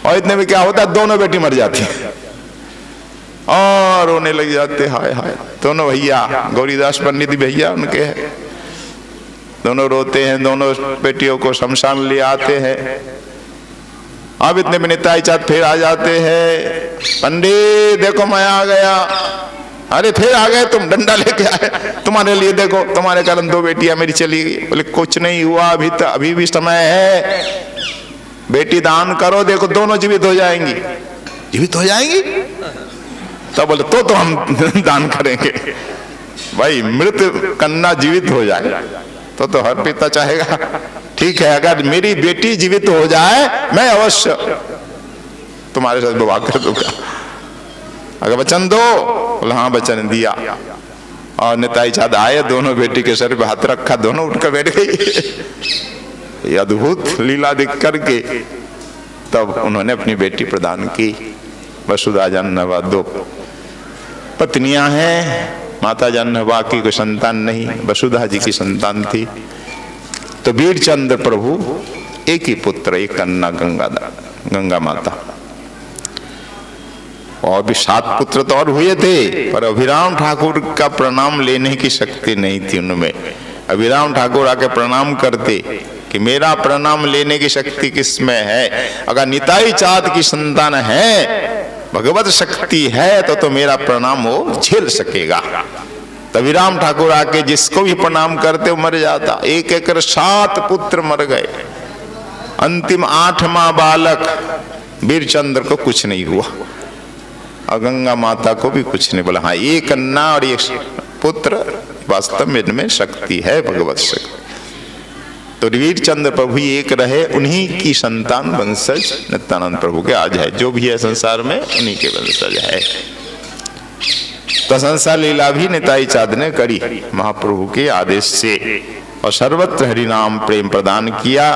और इतने में क्या होता है, दोनों बेटी मर जाती है और रोने लग जाते, हाय हाय। दोनों भैया गौरीदास पंडित भैया उनके हैं, दोनों रोते हैं, दोनों बेटियों को शमशान ले आते हैं। अब इतने में निताई चाँद फिर आ जाते हैं, पंडित देखो मैं आ गया। अरे फिर आ गए तुम, डंडा लेके आए, तुम्हारे लिए देखो तुम्हारे कारण 2 बेटियां मेरी चली गई। बोले कुछ नहीं हुआ, अभी भी समय है, बेटी दान करो, देखो दोनों जीवित हो जाएंगी। जीवित हो जाएंगी? तब बोले तो हम दान करेंगे। भाई मृत कन्या जीवित हो जाए तो हर पिता चाहेगा, ठीक है अगर मेरी बेटी जीवित हो जाए मैं अवश्य तुम्हारे साथ विवाह कर दूंगा। अगर वचन दो, बोला हाँ वचन दिया। और निताई चाँद आए, दोनों बेटी के सर पे हाथ रखा, दोनों उठकर बैठ गई। ये अद्भुत लीला देख करके तब उन्होंने अपनी बेटी प्रदान की। वसुधा जाह्नवा 2 पत्नियां हैं। माता जाह्नवा की कोई संतान नहीं, वसुधा जी की संतान थी। तो वीरचंद्र प्रभु एक ही पुत्र, एक कन्या गंगा माता। और भी 7 पुत्र तो और हुए थे, पर अभिराम ठाकुर का प्रणाम लेने की शक्ति नहीं थी उनमें। अभिराम ठाकुर आके प्रणाम करते कि मेरा प्रणाम लेने की शक्ति किसमें है? अगर निताई चाँद की संतान है, भगवत शक्ति है तो मेरा प्रणाम वो झेल सकेगा। तभी राम ठाकुर आके जिसको भी प्रणाम करते वो मर जाता। एक एक 7 पुत्र मर गए। अंतिम 8वां बालक वीरचंद्र को कुछ नहीं हुआ और गंगा माता को भी कुछ नहीं। बोला हाँ ये कन्या और ये पुत्र वास्तव में इनमें शक्ति है, भगवत शक्ति। तो वीरचंद्र प्रभु एक रहे, उन्हीं की संतान वंशज नित्यानंद प्रभु के आज है। जो भी है संसार में उन्हीं के वंशज है। तो संसार लीला भी निताई चाँद ने करी महाप्रभु के आदेश से, और सर्वत्र हरि नाम प्रेम प्रदान किया।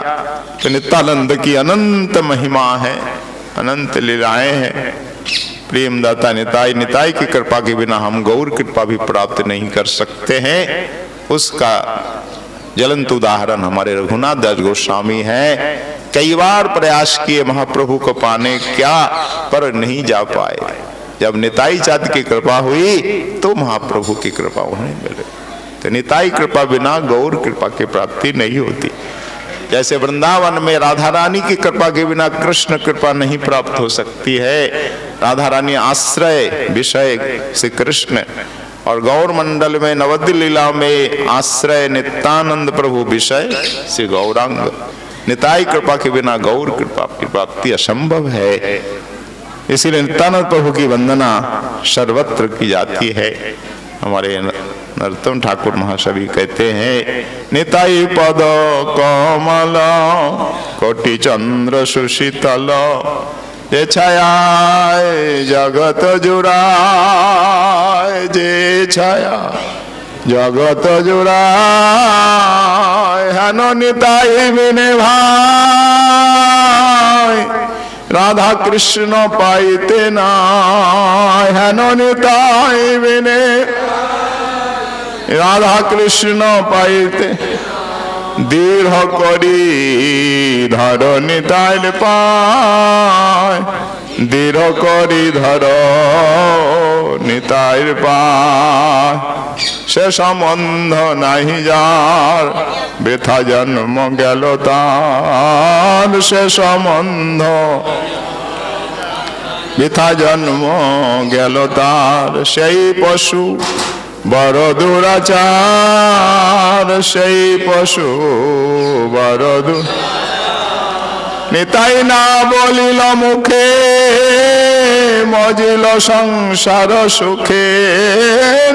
तो नित्यानंद की अनंत महिमा है, अनंत लीलाएं हैं। प्रेम दाता निताई, निताई की कृपा के बिना हम गौर कृपा भी प्राप्त नहीं कर सकते हैं। उसका ज्वलंत उदाहरण हमारे रघुनाथ दास गोस्वामी हैं। कई बार प्रयास किए महाप्रभु को पाने क्या, पर नहीं जा पाए। जब निताई चाँद की कृपा हुई तो महाप्रभु की कृपा उन्हें मिले। तो निताई कृपा बिना गौर कृपा की प्राप्ति नहीं होती। जैसे वृंदावन में राधा रानी की कृपा के बिना कृष्ण कृपा नहीं प्राप्त हो सकती है। राधा रानी आश्रय विषय श्री कृष्ण, और गौर मंडल में नवद्य लीला में आश्रय नित्यानंद प्रभु विषय श्री गौरांग। निताई कृपा के बिना गौर कृपा की प्राप्ति असंभव है। इसीलिए नित्यानंद प्रभु की वंदना सर्वत्र की जाती है। हमारे नरोत्तम ठाकुर महासवी कहते हैं, निताई पद कमल कोटि चंद्र सुशीतल, जे छाया जगत जुराय, जे छाया जगत जुराय। हेनो निताई बिने भाई, राधा कृष्ण पाइते ना। हेनो निताई बिने राधा कृष्ण पाइते, दृढ़ करी धर निताई पाय, दृढ़ करी धर निताई पाय। से सम्बन्ध नहीं जार, बेथा जन्म गेल तार। से सम्बन्ध बेथा जन्म गेल तार, সেই পশু বড় দুরাচার, সেই পশু বড় নিতাই না বলিল মুখে, মজিল সংসার সুখে।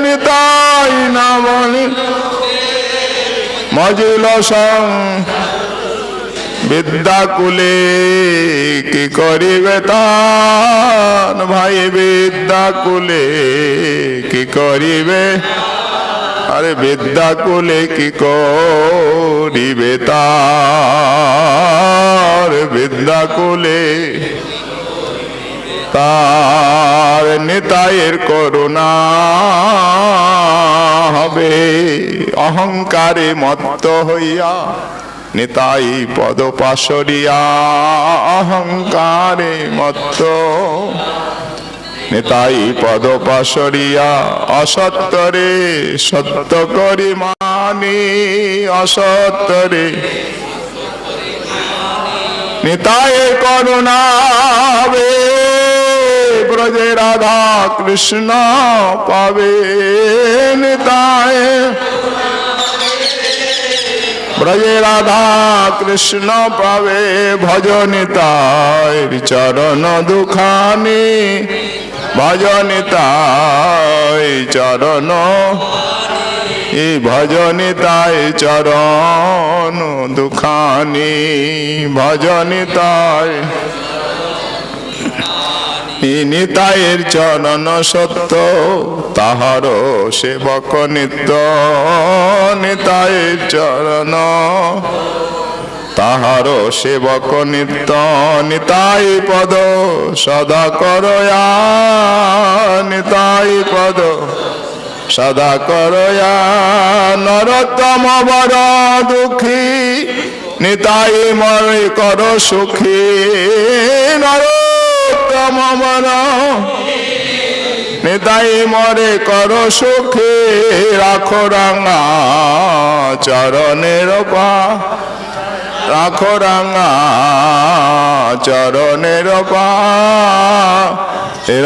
নিতাই না বলিল মজিল বিদ্যাকুলে কি করিবে তান, ভাই বিদ্যাকুলে কি করিবে, আরে বিদ্যাকুলে কি করিবে তার, বিদ্যাকুলে তার। নিতাইয়ের করুণা হবে, অহংকারে মত্ত হইয়া নিতাই পদ পাশরিয়া। অহংকারে মত্ত নিতাই পদ পাশরিয়া, অসত্যরে সত্য করি মানি, অসত্যরে নিতাই করুণা হবে। ব্রজে রাধা কৃষ্ণ পাবে, নিতাই ব্রজে রাধা কৃষ্ণ পাবে। ভজ নিতাই চরণ দুখানি, भज निताय चरण ए भज निताय चरण दुखानी भज निताय নিতায়ের চরণ সত্য তাহার সেবক নিত্য নিতায়ের চরণ তাহার সেবক নিত্য নিতাই পদ সদা করয়া নিতাই পদ সদা করয়া নরতম বর দুঃখী নিতাই মরে কর সুখী নর মন নিতাই মরে কর সুখে রাখো রাঙা চরণের পা রাখো রাঙা চরণের পা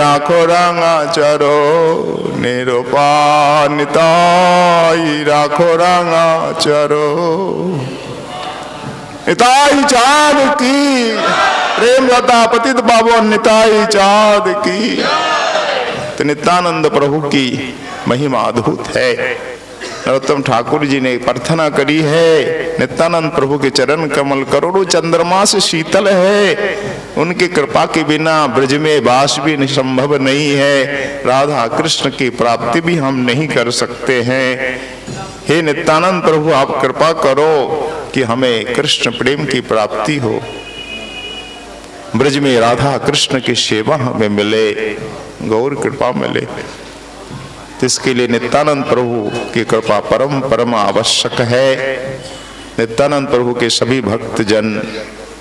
রাখো রাঙা চরণের পা নিতাই রাখো রাঙা নিতাই চাঁদ কি प्रेम लता पतित पावन निताई चाँद की। तो नित्यानंद प्रभु की महिमा अद्भुत है। नरोत्तम ठाकुर जी ने प्रार्थना करी है, नित्यानंद प्रभु के चरण कमल करोड़ों चंद्रमा से शीतल है, उनकी कृपा के बिना ब्रज में वास भी संभव नहीं है, राधा कृष्ण की प्राप्ति भी हम नहीं कर सकते हैं। हे नित्यानंद प्रभु आप कृपा करो कि हमें कृष्ण प्रेम की प्राप्ति हो, ब्रज में राधा कृष्ण की सेवा हमें मिले, गौर कृपा मिले। इसके लिए नित्यानंद प्रभु की कृपा परम परम आवश्यक है। नित्यानंद प्रभु के सभी भक्त जन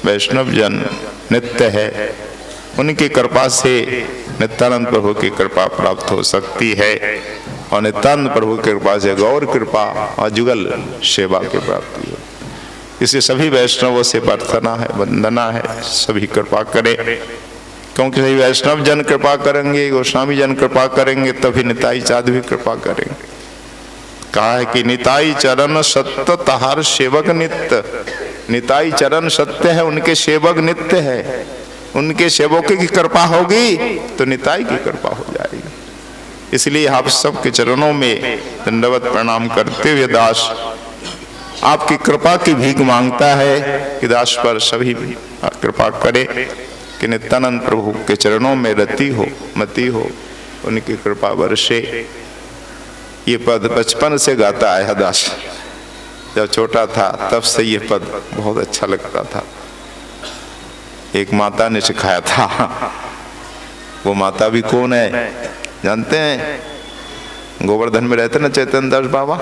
वैष्णव जन नित्य है, उनकी कृपा से नित्यानंद प्रभु की कृपा प्राप्त हो सकती है और नित्यानंद प्रभु की कृपा से गौर कृपा और जुगल सेवा की प्राप्ति हो। इसे सभी वैष्णवों से प्रार्थना है, वंदना है, सभी कृपा करें, क्योंकि सभी वैष्णव जन कृपा करेंगे, गोस्वामी जन कृपा करेंगे, तभी निताई चाँद भी कृपा करेंगे। कहा है कि निताई चरण सत्य तहार सेवक नित्य। निताई चरण सत्य है, उनके सेवक नित्य है, उनके सेवकों की कृपा होगी तो निताई की कृपा हो जाएगी। इसलिए आप सबके चरणों में दंडवत प्रणाम करते हुए दास आपकी कृपा की भीख मांगता है कि दास पर सभी कृपा करे कि नित्यानंद प्रभु के चरणों में रति हो, मति हो, उनकी कृपा वर्षे। ये पद बचपन से गाता आया दास, जब छोटा था तब से ये पद बहुत अच्छा लगता था। एक माता ने सिखाया था, वो माता भी कौन है जानते हैं? गोवर्धन में रहते ना चैतन्य दास बाबा,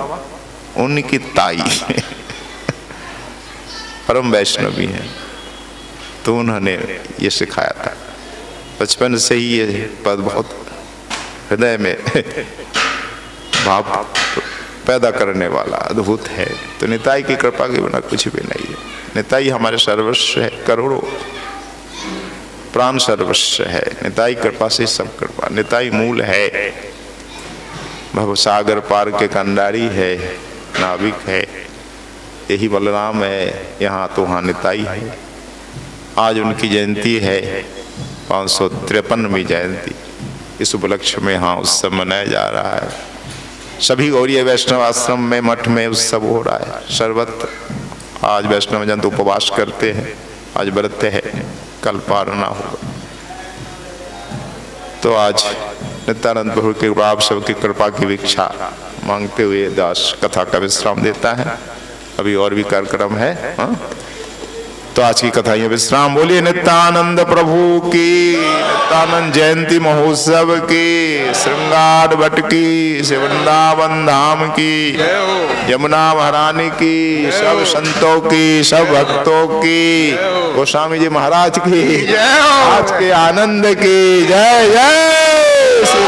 उनकी ताई परम वैष्णवी है, तो उन्होंने ये सिखाया था। बचपन से ही ये पद बहुत हृदय में भाव पैदा करने वाला अद्भुत है। तो निताई की कृपा के बिना कुछ भी नहीं है। निताई हमारे सर्वस्व है, करोड़ों प्राण सर्वस्व है, निताई कृपा से सब कृपा। निताई मूल है, भवसागर पार के कंडारी है, नाविक है, यही बलराम है, यहाँ तो वहाँ निताई है। आज उनकी जयंती है, 553वीं जयंती। इस उपलक्ष्य में यहाँ उत्सव मनाया जा रहा है। सभी गौरीय वैष्णव आश्रम में मठ में उत्सव हो रहा है सर्वत्र। आज वैष्णव जन तो उपवास करते हैं, आज व्रत है, कल पारना होगा। तो आज नित्यानंद प्रभु के आप सबकी कृपा की भिक्षा मांगते हुए दास कथा का विश्राम देता है। अभी और भी कार्यक्रम है, तो आज की कथा ये विश्राम। बोलिए नित्यानंद प्रभु की, नित्यानंद जयंती महोत्सव की, श्रृंगार भट्ट की, वृंदावन धाम की, यमुना महारानी की, सब संतों की, सब भक्तों की, गोस्वामी जी महाराज की, आज के आनंद की जय जय श्री